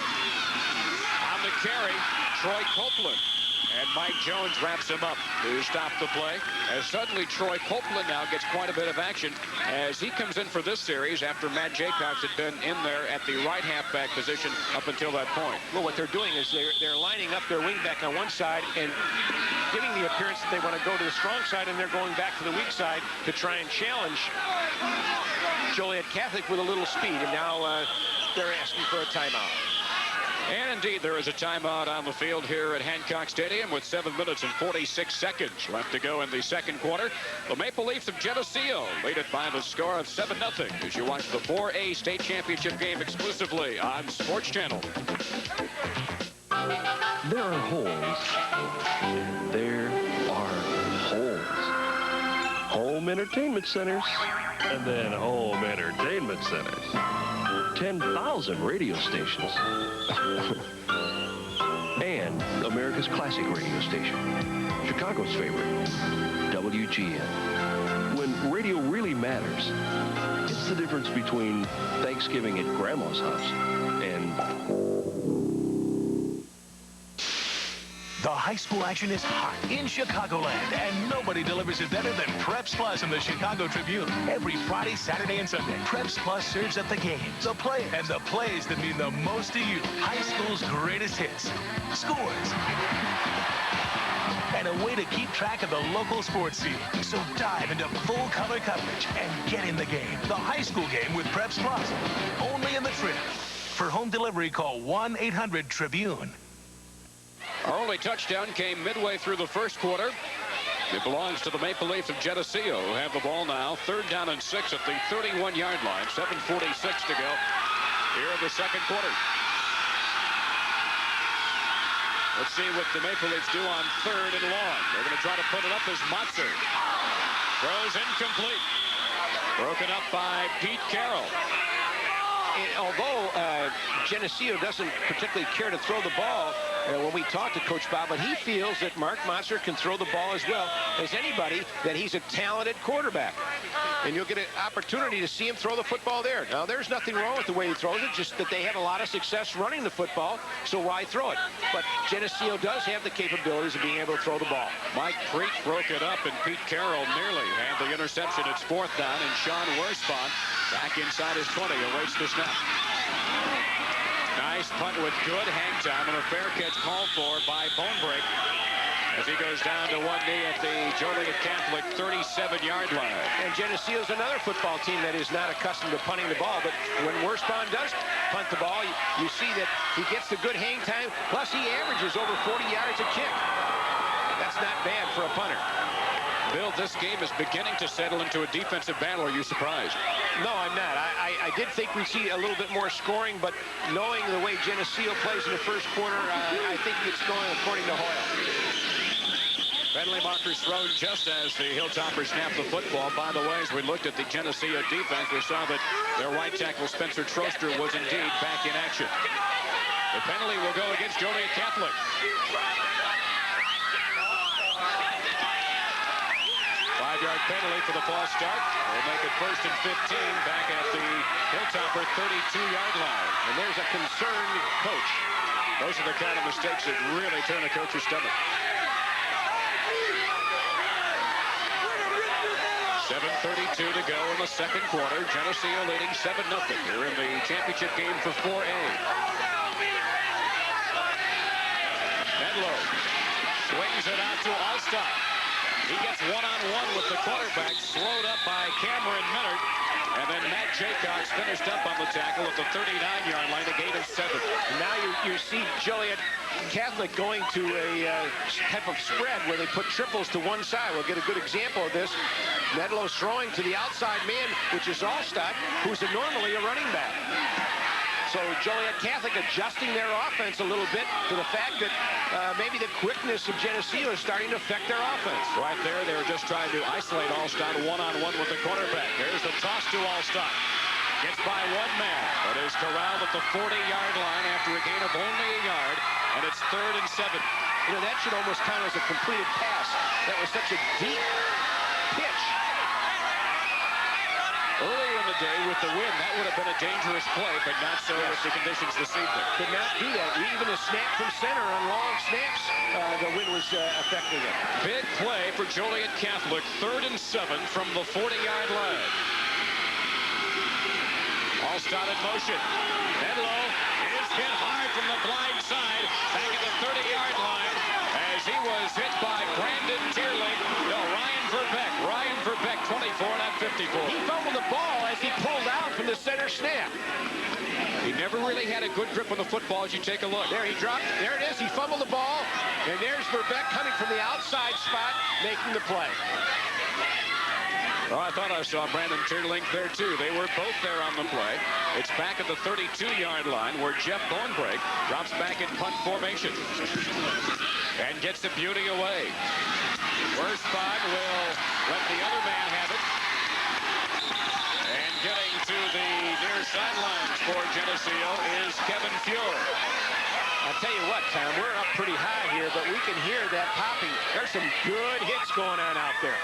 On the carry, Troy Copeland. And Mike Jones wraps him up to stop the play. As suddenly Troy Copeland now gets quite a bit of action as he comes in for this series after Matt Jaycox had been in there at the right halfback position up until that point. Well, what they're doing is they're lining up their wingback on one side and giving the appearance that they want to go to the strong side, and they're going back to the weak side to try and challenge Joliet Catholic with a little speed. And now they're asking for a timeout. And indeed, there is a timeout on the field here at Hancock Stadium with 7 minutes and 46 seconds left to go in the second quarter. The Maple Leafs of Geneseo lead it by the score of 7-0 as you watch the 4A state championship game exclusively on Sports Channel. There are holes. There are holes. Home entertainment centers. And then home entertainment centers. 10,000 radio stations. And America's classic radio station. Chicago's favorite. WGN. When radio really matters, it's the difference between Thanksgiving at Grandma's house and... The high school action is hot in Chicagoland, and nobody delivers it better than Preps Plus in the Chicago Tribune. Every Friday, Saturday, and Sunday, Preps Plus serves up the games, the play, and the plays that mean the most to you. High school's greatest hits, scores, and a way to keep track of the local sports scene. So dive into full color coverage and get in the game. The high school game with Preps Plus, only in the Trib. For home delivery, call 1-800-TRIBUNE. Our only touchdown came midway through the first quarter. It belongs to the Maple Leafs of Geneseo, who have the ball now. 3rd down and 6 at the 31-yard line. 7:46 to go here in the second quarter. Let's see what the Maple Leafs do on 3rd and long. They're going to try to put it up as Motzer. Throws incomplete. Broken up by Pete Carroll. And although Geneseo doesn't particularly care to throw the ball, when we talk to Coach Bob, but he feels that Mark Motzer can throw the ball as well as anybody, that he's a talented quarterback. And you'll get an opportunity to see him throw the football there. Now, there's nothing wrong with the way he throws it, just that they have a lot of success running the football, so why throw it? But Geneseo does have the capabilities of being able to throw the ball. Mike Preet broke it up, and Pete Carroll nearly had the interception. It's 4th down, and Sean Worspan back inside his 20, awaits the snap. Nice punt with good hang time, and a fair catch called for by Bonebreak as he goes down to one knee at the Joliet Catholic 37-yard line. And Geneseo's another football team that is not accustomed to punting the ball, but when Worspan does punt the ball, you see that he gets the good hang time, plus he averages over 40 yards a kick. That's not bad for a punter. Bill, this game is beginning to settle into a defensive battle. Are you surprised? No, I'm not. I did think we'd see a little bit more scoring, but knowing the way Geneseo plays in the first quarter, I think it's going according to Hoyle. Penalty markers thrown just as the Hilltoppers snapped the football. By the way, as we looked at the Geneseo defense, we saw that their right tackle, Spencer Troster, was indeed back in action. The penalty will go against Joliet Catholic. 5-yard penalty for the false start. We'll make it 1st and 15 back at the Hilltopper 32-yard line. And there's a concerned coach. Those are the kind of mistakes that really turn a coach's stomach. 7:32 to go in the second quarter. Geneseo leading 7-0 here in the championship game for 4A. Medlow swings it out to Allstott. He gets one-on-one with the quarterback, slowed up by Cameron Minard. And then Matt Jaycox finished up on the tackle at the 39-yard line, a gain of 7. Now you see Joliet Catholic going to a type of spread where they put triples to one side. We'll get a good example of this. Medlow's throwing to the outside man, which is Allstott, who's normally a running back. So Joliet Catholic adjusting their offense a little bit to the fact that maybe the quickness of Geneseo is starting to affect their offense. Right there, they were just trying to isolate Allstott one-on-one with the quarterback. There's the toss to Allstott. Gets by one man, but is corralled at the 40-yard line after a gain of only a yard, and it's 3rd and 7. You know, that should almost count as a completed pass. That was such a deep pitch. Earlier in the day with the wind, that would have been a dangerous play, but not so with the conditions this evening. Could not do that. Even a snap from center on long snaps, the wind was affecting it. Big play for Joliet Catholic. 3rd and 7 from the 40-yard line. Allstott in motion. Medlow is hit hard from the blind side. Back at the 30-yard line as he was hit by Brandon Tierling. No, Ryan Verbeck. Ryan Verbeck, 24, not 54. He fumbled the ball as he pulled out from the center snap. He never really had a good grip on the football as you take a look. There he dropped. There it is. He fumbled the ball. And there's Verbeck coming from the outside spot, making the play. Oh, I thought I saw Brandon Tierling there, too. They were both there on the play. It's back at the 32-yard line where Jeff Bonebrake drops back in punt formation and gets the beauty away. Worspan will let the other man have it. And getting to the near sidelines for Geneseo is Kevin Fuhr. I'll tell you what, Tom, we're up pretty high here, but we can hear that popping. There's some good hits going on out there.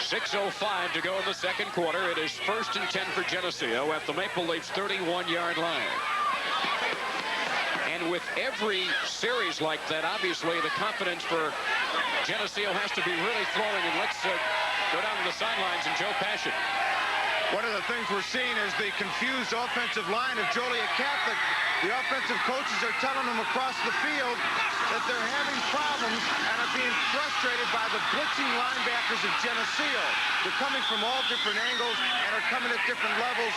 6:05 to go in the second quarter. It is 1st and 10 for Geneseo at the Maple Leafs 31-yard line. And with every series like that, obviously the confidence for Geneseo has to be really flowing. And let's go down to the sidelines and Joe Passion. One of the things we're seeing is the confused offensive line of Joliet Catholic. The offensive coaches are telling them across the field that they're having problems and are being frustrated by the blitzing linebackers of Geneseo. They're coming from all different angles and are coming at different levels,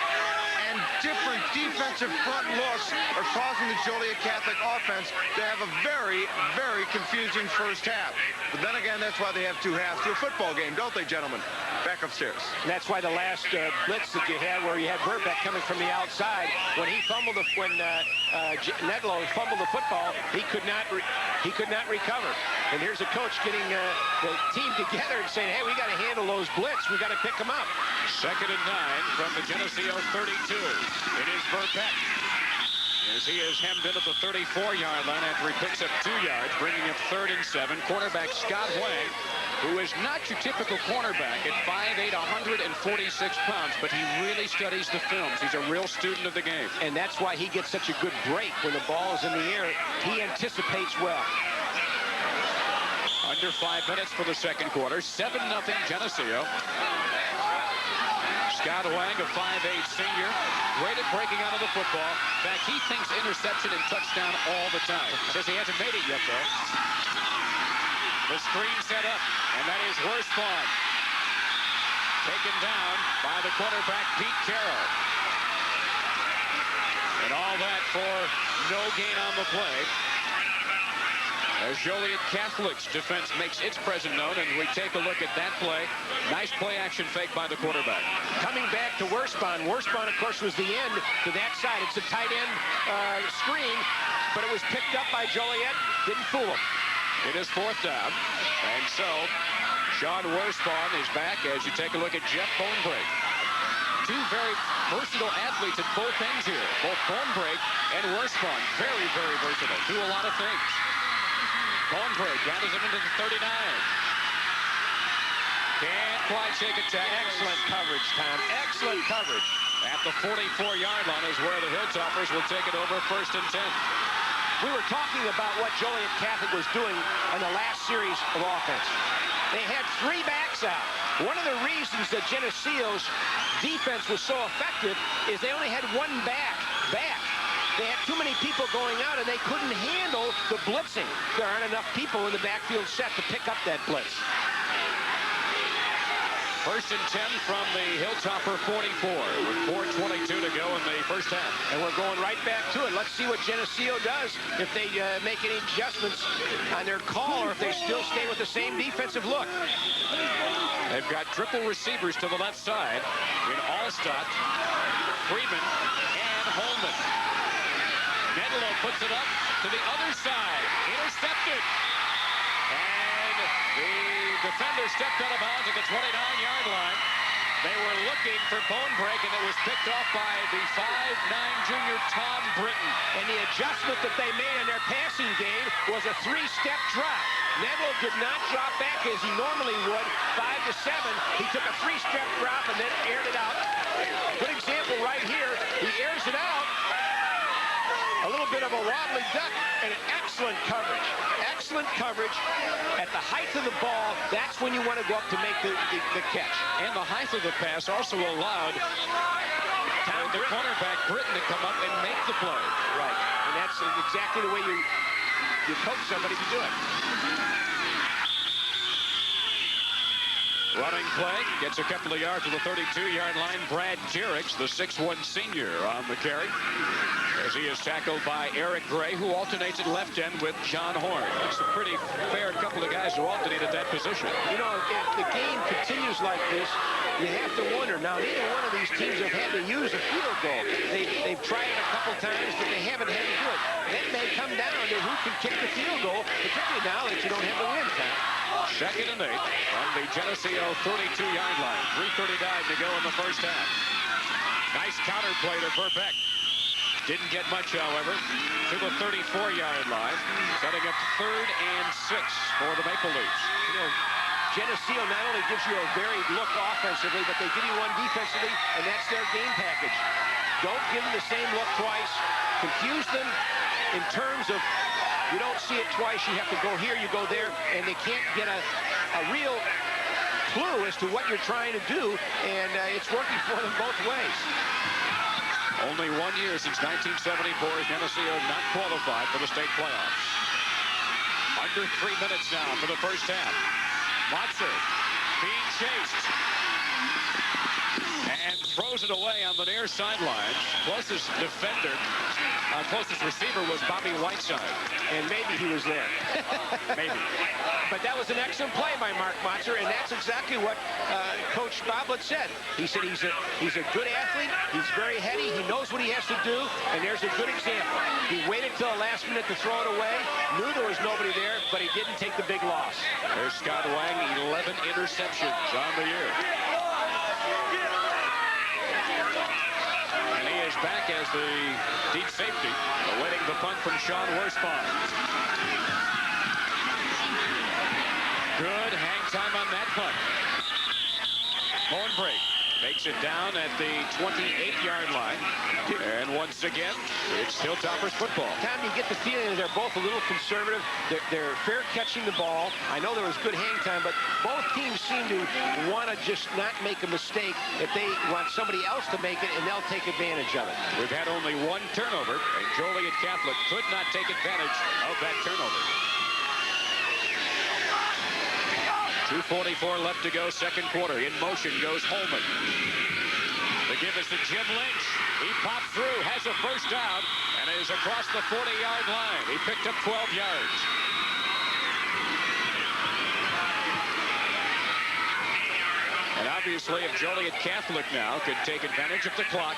and different defensive front looks are causing the Joliet Catholic offense to have a very, very confusing first half. But then again, that's why they have two halves to a football game, don't they, gentlemen? Back upstairs. And that's why the last blitz that you had, where you had Verbeck coming from the outside, when he fumbled Nedlow fumbled the football, he could not recover. And here's a coach getting the team together and saying, hey, we got to handle those blitz. We got to pick them up. 2nd and 9 from the Geneseo 32. It is Verbeck as he is hemmed in at the 34-yard line after he picks up 2 yards, bringing up 3rd and 7. Cornerback Scott Wang, who is not your typical cornerback at 5'8", 146 pounds, but he really studies the films. He's a real student of the game. And that's why he gets such a good break when the ball is in the air. He anticipates well. Under 5 minutes for the second quarter. 7-0 Geneseo. Scott Wang, a 5'8" senior, great at breaking out of the football. In fact, he thinks interception and touchdown all the time. Says he hasn't made it yet, though. The screen set up, and that is Worspan. Taken down by the quarterback, Pete Carroll. And all that for no gain on the play. As Joliet Catholic's defense makes its presence known, and we take a look at that play. Nice play action fake by the quarterback. Coming back to Worspan. Worspan, of course, was the end to that side. It's a tight end screen, but it was picked up by Joliet. Didn't fool him. It is 4th down. And so, Sean Worspan is back as you take a look at Jeff Bonebrake. Two very versatile athletes at both ends here. Both Bonebrake and Worspan. Very, very versatile. Do a lot of things. Bonebrake gathers him into the 39. Can't quite shake it down. Excellent coverage, Tom. Excellent coverage. At the 44-yard line is where the Hilltoppers will take it over 1st and 10. We were talking about what Joliet Catholic was doing in the last series of offense. They had 3 backs out. One of the reasons that Geneseo's defense was so effective is they only had 1 back. They had too many people going out, and they couldn't handle the blitzing. There aren't enough people in the backfield set to pick up that blitz. 1st and 10 from the Hilltopper 44 with 4:22 to go in the first half. And we're going right back to it. Let's see what Geneseo does, if they make any adjustments on their call, or if they still stay with the same defensive look. They've got triple receivers to the left side in Allstott, Freeman, and Holman. Nedlow puts it up to the other side. Intercepted. And the defender stepped out of bounds at the 29-yard line. They were looking for Bonebrake, and it was picked off by the 5'9" junior Tom Britton. And the adjustment that they made in their passing game was a 3-step drop. Neville did not drop back as he normally would, 5 to 7. He took a 3-step drop and then aired it out. Good example right here. He airs it out. A little bit of a wobbly duck and an excellent coverage. Excellent coverage at the height of the ball. That's when you want to go up to make the catch. And the height of the pass also allowed the cornerback Britton to come up and make the play. Right, and that's exactly the way you coach somebody to do it. Running play, gets a couple of yards to the 32-yard line. Brad Jericks, the 6'1 senior, on the carry, as he is tackled by Eric Gray, who alternates at left end with John Horn. It's a pretty fair couple of guys who alternate at that position. You know, if the game continues like this, you have to wonder. Now, neither one of these teams have had to use a field goal. They've tried it a couple times, but they haven't had to do it. That may come down to who can kick the field goal, particularly now that you don't have the wind time. 2nd and 8 on the Geneseo 32-yard line. 3:39 to go in the first half. Nice counter play to Verbeck. Didn't get much, however, to the 34-yard line, setting up 3rd and 6 for the Maple Leafs. You know, Geneseo not only gives you a varied look offensively, but they give you one defensively, and that's their game package. Don't give them the same look twice. Confuse them in terms of you don't see it twice, you have to go here, you go there, and they can't get a real clue as to what you're trying to do, and it's working for them both ways. Only 1 year since 1974 has Geneseo not qualified for the state playoffs. Under 3 minutes now for the first half. Motzer being chased and throws it away on the near sideline. Closest defender, closest receiver was Bobby Whiteside. And maybe he was there. Maybe. But that was an excellent play by Mark Motzer, and that's exactly what Coach Boblett said. He said he's a good athlete, he's very heady, he knows what he has to do, and there's a good example. He waited till the last minute to throw it away, knew there was nobody there, but he didn't take the big loss. There's Scott Wang, 11 interceptions on the year. And he is back as the deep safety, awaiting the punt from Sean Worspaugh. Good hang time on that punt. Hornbrake takes it down at the 28-yard line. And once again, it's Hilltoppers football. Tom, you get the feeling that they're both a little conservative. They're fair catching the ball. I know there was good hang time, but both teams seem to want to just not make a mistake if they want somebody else to make it, and they'll take advantage of it. We've had only 1 turnover, and Joliet Catholic could not take advantage of that turnover. 2:44 left to go, second quarter. In motion goes Holman. The give is to Jim Lynch. He popped through, has a first down, and is across the 40-yard line. He picked up 12 yards. And obviously, if Joliet Catholic now could take advantage of the clock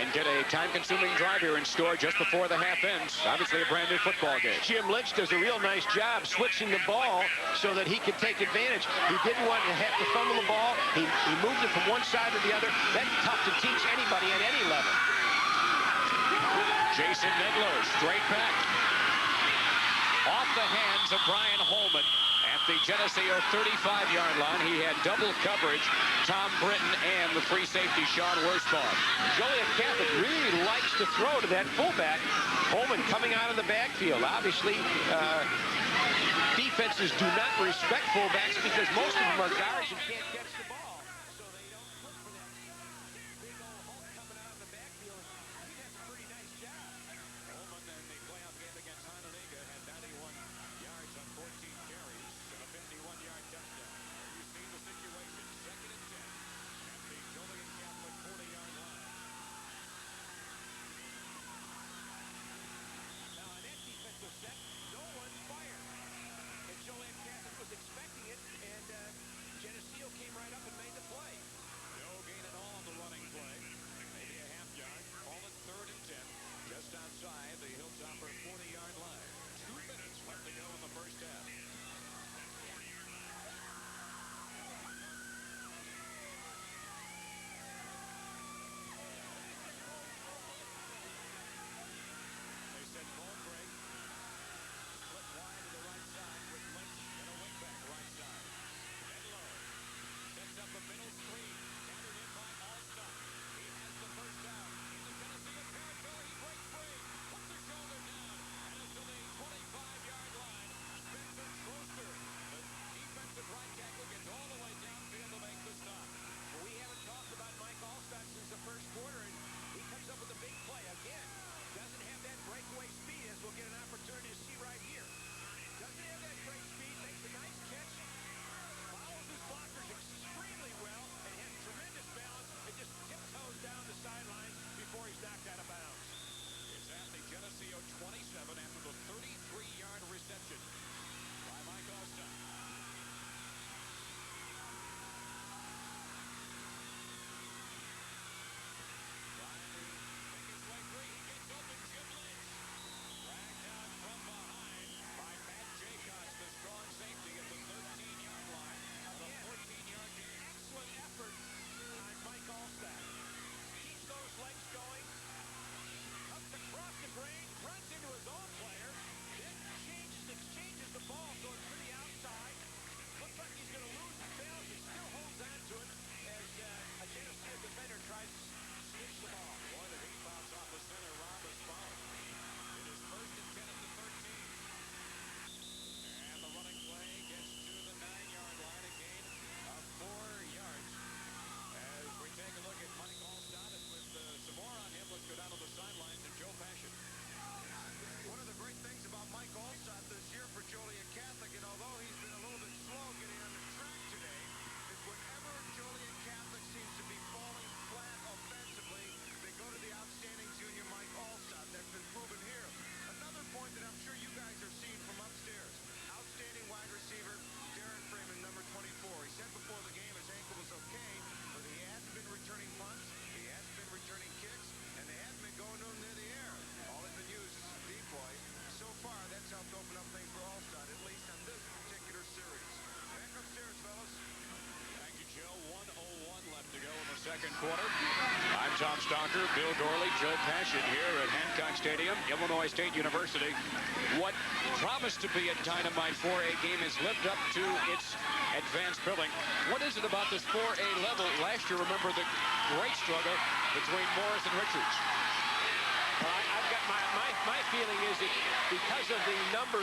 and get a time-consuming drive here and score just before the half ends, obviously a brand-new football game. Jim Lynch does a real nice job switching the ball so that he could take advantage. He didn't want to have to fumble the ball. He moved it from one side to the other. That's tough to teach anybody at any level. Jason Nedlow straight back. Off the hands of Brian Holman. At the Geneseo 35-yard line, he had double coverage, Tom Britton and the free safety, Sean Worspaugh. Joliet Catholic really likes to throw to that fullback. Holman coming out of the backfield. Obviously, defenses do not respect fullbacks because most of them are guards and can't catch the ball. So they don't look for that big old Hulk coming out of the backfield. He does a pretty nice job. Holman in the playoff game against Hononegah had 91 yards on 14 carries and a 51-yard touchdown. You see the situation, 2nd and 10 at the Joliet Catholic 40-yard line. Now on that defensive set, no one fired. And Joliet Catholic was expecting it, and Geneseo came right up and quarter. I'm Tom Stalker, Bill Gorley, Joe Passion here at Hancock Stadium, Illinois State University. What promised to be a dynamite 4A game has lived up to its advanced billing. What is it about this 4A level? Last year, remember the great struggle between Morris and Richards. I've got my feeling is that because of the number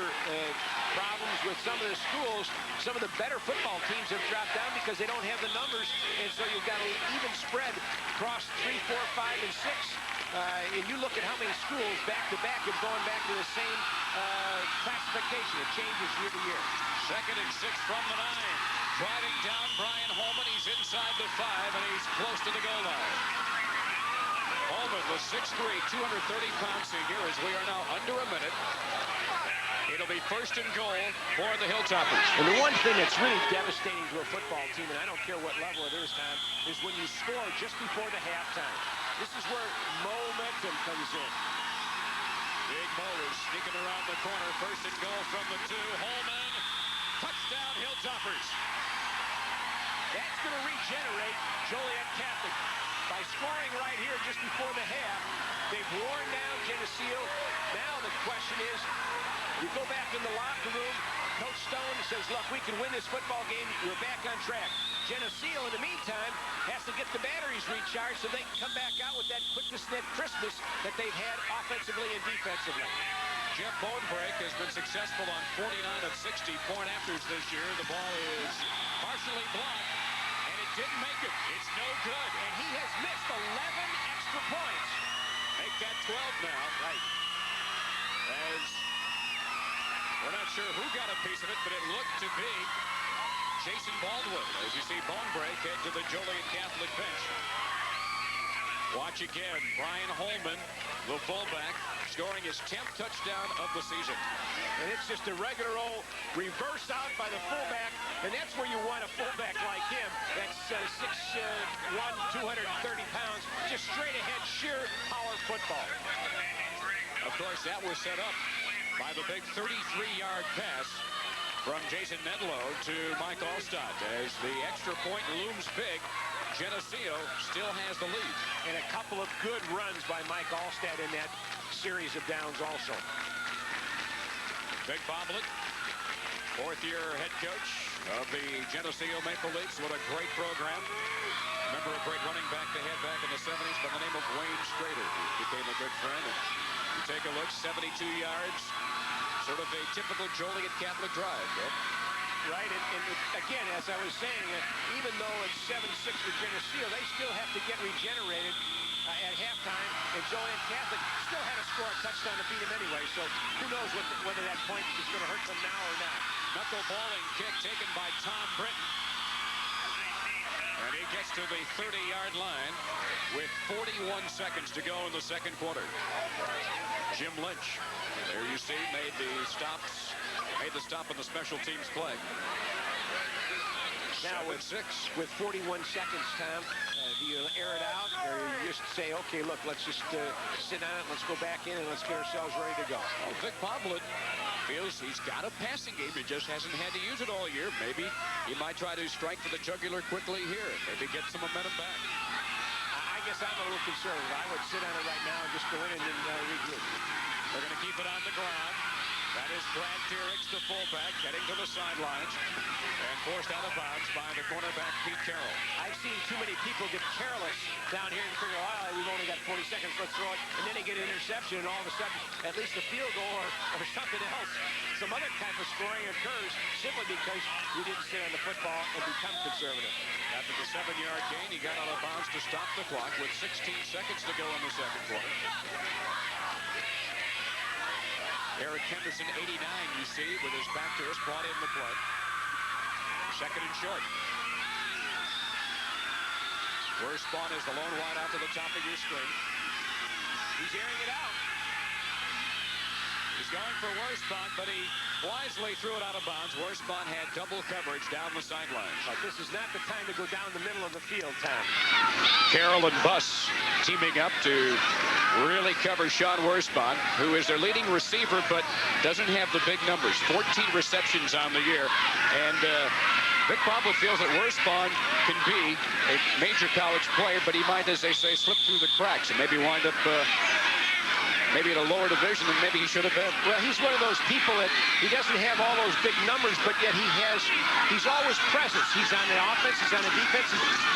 problems with some of the schools, some of the better football teams have dropped down because they don't have the numbers, and so you've got an even spread across 3, 4, 5, and 6. And you look at how many schools back-to-back have gone back to the same classification. It changes year to year. 2nd and 6 from the 9. Driving down Brian Holman. He's inside the 5, and he's close to the goal line. Holman, the 6'3", 230-pound senior, as we are now under a minute. It'll be 1st and goal for the Hilltoppers. And the one thing that's really devastating to a football team, and I don't care what level it is, Tom, is when you score just before the halftime. This is where momentum comes in. Big Mo is sneaking around the corner. 1st and goal from the 2. Holman, touchdown Hilltoppers. That's going to regenerate Joliet Catholic. By scoring right here just before the half, they've worn down Geneseo. Now the question is, you go back in the locker room, Coach Stone says, look, we can win this football game. We're back on track. Geneseo, in the meantime, has to get the batteries recharged so they can come back out with that quickness and that crispness that they've had offensively and defensively. Jeff Bonebrake has been successful on 49 of 60 point-afters this year. The ball is partially blocked. Didn't make it. It's no good. And he has missed 11 extra points. Make that 12 now. Right. As we're not sure who got a piece of it, but it looked to be Jason Baldwin. As you see Bonebrake head to the Joliet Catholic bench. Watch again. Brian Holman, the fullback, scoring his 10th touchdown of the season. And it's just a regular old reverse out by the fullback, and that's where you want a fullback like him. That's 6'1", 230 pounds, just straight ahead, sheer power football. Of course, that was set up by the big 33-yard pass from Jason Nedlow to Mike Allstott. As the extra point looms big, Geneseo still has the lead. And a couple of good runs by Mike Allstott in that series of downs also. Big Boblet, 4th-year head coach of the Geneseo Maple Leafs. What a great program. Remember a great running back they had back in the 70s by the name of Wayne Strader, who became a good friend. And you take a look, 72 yards, sort of a typical Joliet Catholic drive. Yep. Right, and again, as I was saying, even though it's 7-6 for Geneseo, they still have to get regenerated at halftime, and Joliet Catholic still had to score a touchdown to beat them anyway, so who knows whether that point is going to hurt them now or not. Knuckleballing kick taken by Tom Britton. And he gets to the 30-yard line with 41 seconds to go in the 2nd quarter. Jim Lynch, there you see, made the stop in the special teams play. Now with 41 seconds, Tom, do you air it out, or you just say, okay, look, let's just sit on it, let's go back in, and let's get ourselves ready to go? Well, Vic Boblet feels he's got a passing game. He just hasn't had to use it all year. Maybe he might try to strike for the jugular quickly here. Maybe get some momentum back. I guess I'm a little conservative. I would sit on it right now and just go in and then regroup. They're going to keep it on the ground. That is Brad Tierix, the fullback, heading to the sidelines and forced out of bounds by the cornerback, Pete Carroll. I've seen too many people get careless down here and figure, oh, we've only got 40 seconds, let's throw it. And then they get an interception, and all of a sudden, at least a field goal or something else, some other type of scoring occurs simply because you didn't sit on the football and become conservative. After the 7-yard gain, he got out of bounds to stop the clock with 16 seconds to go in the 2nd quarter. Eric Henderson, 89, you see, with his back to us, brought in the play. 2nd and short. Worspawn is the lone wide out to the top of your screen. He's airing it out. He's going for Worspawn, but he wisely threw it out of bounds. Worspawn had double coverage down the sidelines. But this is not the time to go down the middle of the field, Tom. Carroll and Buss teaming up to really cover Sean Worspawn, who is their leading receiver, but doesn't have the big numbers. 14 receptions on the year. And Vic Boblett feels that Worspawn can be a major college player, but he might, as they say, slip through the cracks and maybe wind up maybe at a lower division than maybe he should have been. Well, he's one of those people that he doesn't have all those big numbers, but yet he's always present. He's on the offense, he's on the defense,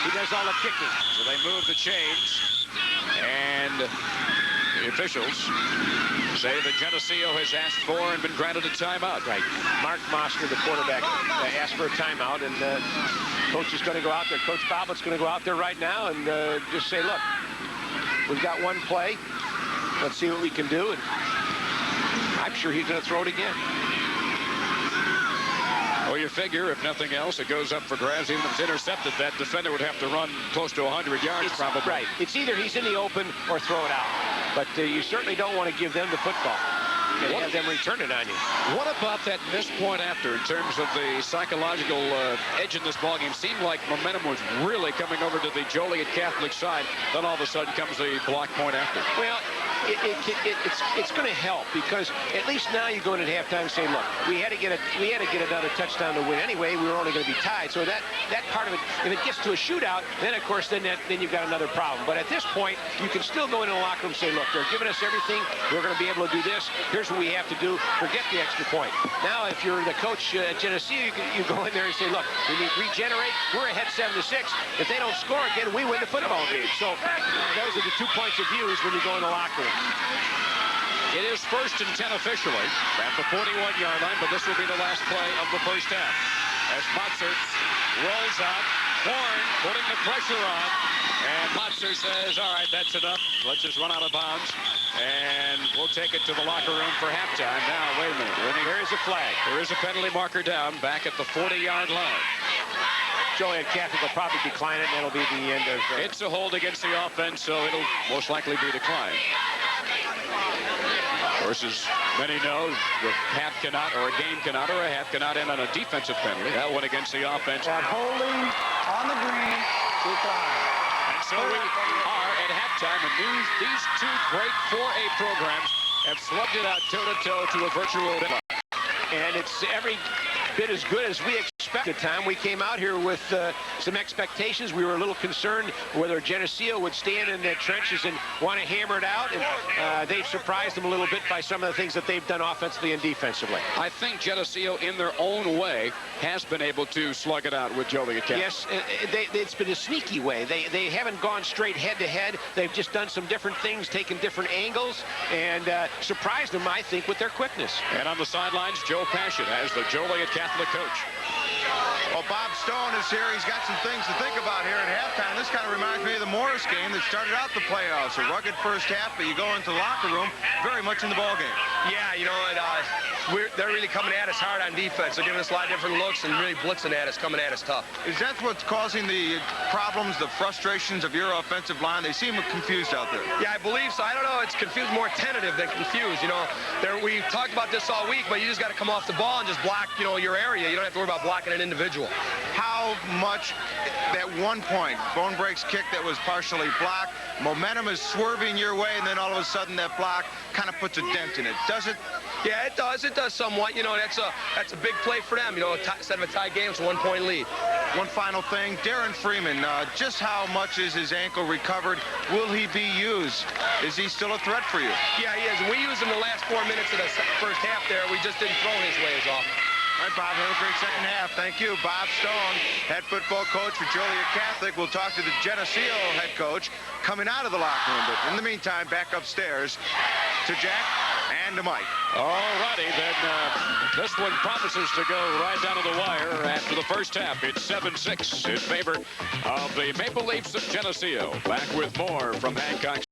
he does all the kicking. So they move the chains, and the officials say that Geneseo has asked for and been granted a timeout. Right. Mark Moster, the quarterback, asked for a timeout, and coach is going to go out there. Coach Boblett's going to go out there right now and just say, look, we've got one play. Let's see what we can do. And I'm sure he's going to throw it again. Well, you figure, if nothing else, it goes up for grabs. Even if it's intercepted, that defender would have to run close to 100 yards, probably. Right. It's either he's in the open or throw it out. But you certainly don't want to give them the football and have them return it on you. What about that missed point after in terms of the psychological edge in this ballgame? Seemed like momentum was really coming over to the Joliet Catholic side. Then all of a sudden comes the block point after. Well, it's going to help, because at least now you go in at halftime and say, look, we had to get another touchdown to win anyway. We were only going to be tied. So that part of it, if it gets to a shootout, then of course then you've got another problem. But at this point, you can still go into the locker room and say, look, they're giving us everything. We're going to be able to do this. Here's what we have to do. Forget the extra point. Now, if you're the coach at Geneseo, you go in there and say, look, we need to regenerate. We're ahead 7-6. If they don't score again, we win the football game. So those are the 2 points of views when you go in the locker room. It is 1st and 10 officially at the 41-yard line, but this will be the last play of the first half. As Motzer rolls out, Horn putting the pressure on, and Motzer says, all right, that's enough. Let's just run out of bounds, and we'll take it to the locker room for halftime. Now, wait a minute. There is a flag. There is a penalty marker down back at the 40-yard line. Joliet Catholic will probably decline it, and that'll be the end of... It's a hold against the offense, so it'll most likely be declined. Of course, as many know, the half cannot, or a game cannot, or a half cannot end on a defensive penalty. That one against the offense. That holding on the green, decline. And so we are at halftime, and these two great 4A programs have slugged it out toe-to-toe to a virtual deadline. And it's every bit as good as we expected. Time we came out here with some expectations. We were a little concerned whether Geneseo would stand in the trenches and want to hammer it out, and they've surprised them a little bit by some of the things that they've done offensively and defensively. I think Geneseo, in their own way, has been able to slug it out with Joliet Catholic. Yes, it's been a sneaky way. They haven't gone straight head-to-head. They've just done some different things, taken different angles, and surprised them, I think, with their quickness. And on the sidelines, Joe Passion as the Joliet Catholic coach. Well, Bob Stone is here. He's got some things to think about here at halftime. This kind of reminds me of the Morris game that started out the playoffs. A rugged first half, but you go into the locker room very much in the ball game. Yeah, you know, they're really coming at us hard on defense. They're giving us a lot of different looks and really blitzing at us, coming at us tough. Is that what's causing the problems, the frustrations of your offensive line? They seem confused out there. Yeah, I believe so. I don't know. It's confused, more tentative than confused. You know, we talked about this all week, but you just got to come off the ball and just block, you know, your area. You don't have to worry about blocking an individual. How much that 1 point, Bone Break's kick that was partially blocked, momentum is swerving your way, and then all of a sudden that block kind of puts a dent in it, does it? Yeah, it does. It does somewhat. You know, that's a big play for them. You know, instead of a tie game, it's a 1 point lead. One final thing, Darren Freeman, just how much is his ankle recovered? Will he be used? Is he still a threat for you? Yeah, he is. We used him the last 4 minutes of the first half there. We just didn't throw his ways off. All right, Bob, have a great second half. Thank you. Bob Stone, head football coach for Joliet Catholic. We'll talk to the Geneseo head coach coming out of the locker room. But in the meantime, back upstairs to Jack and to Mike. All righty, then this one promises to go right down to the wire after the first half. It's 7-6 in favor of the Maple Leafs of Geneseo. Back with more from Hancock.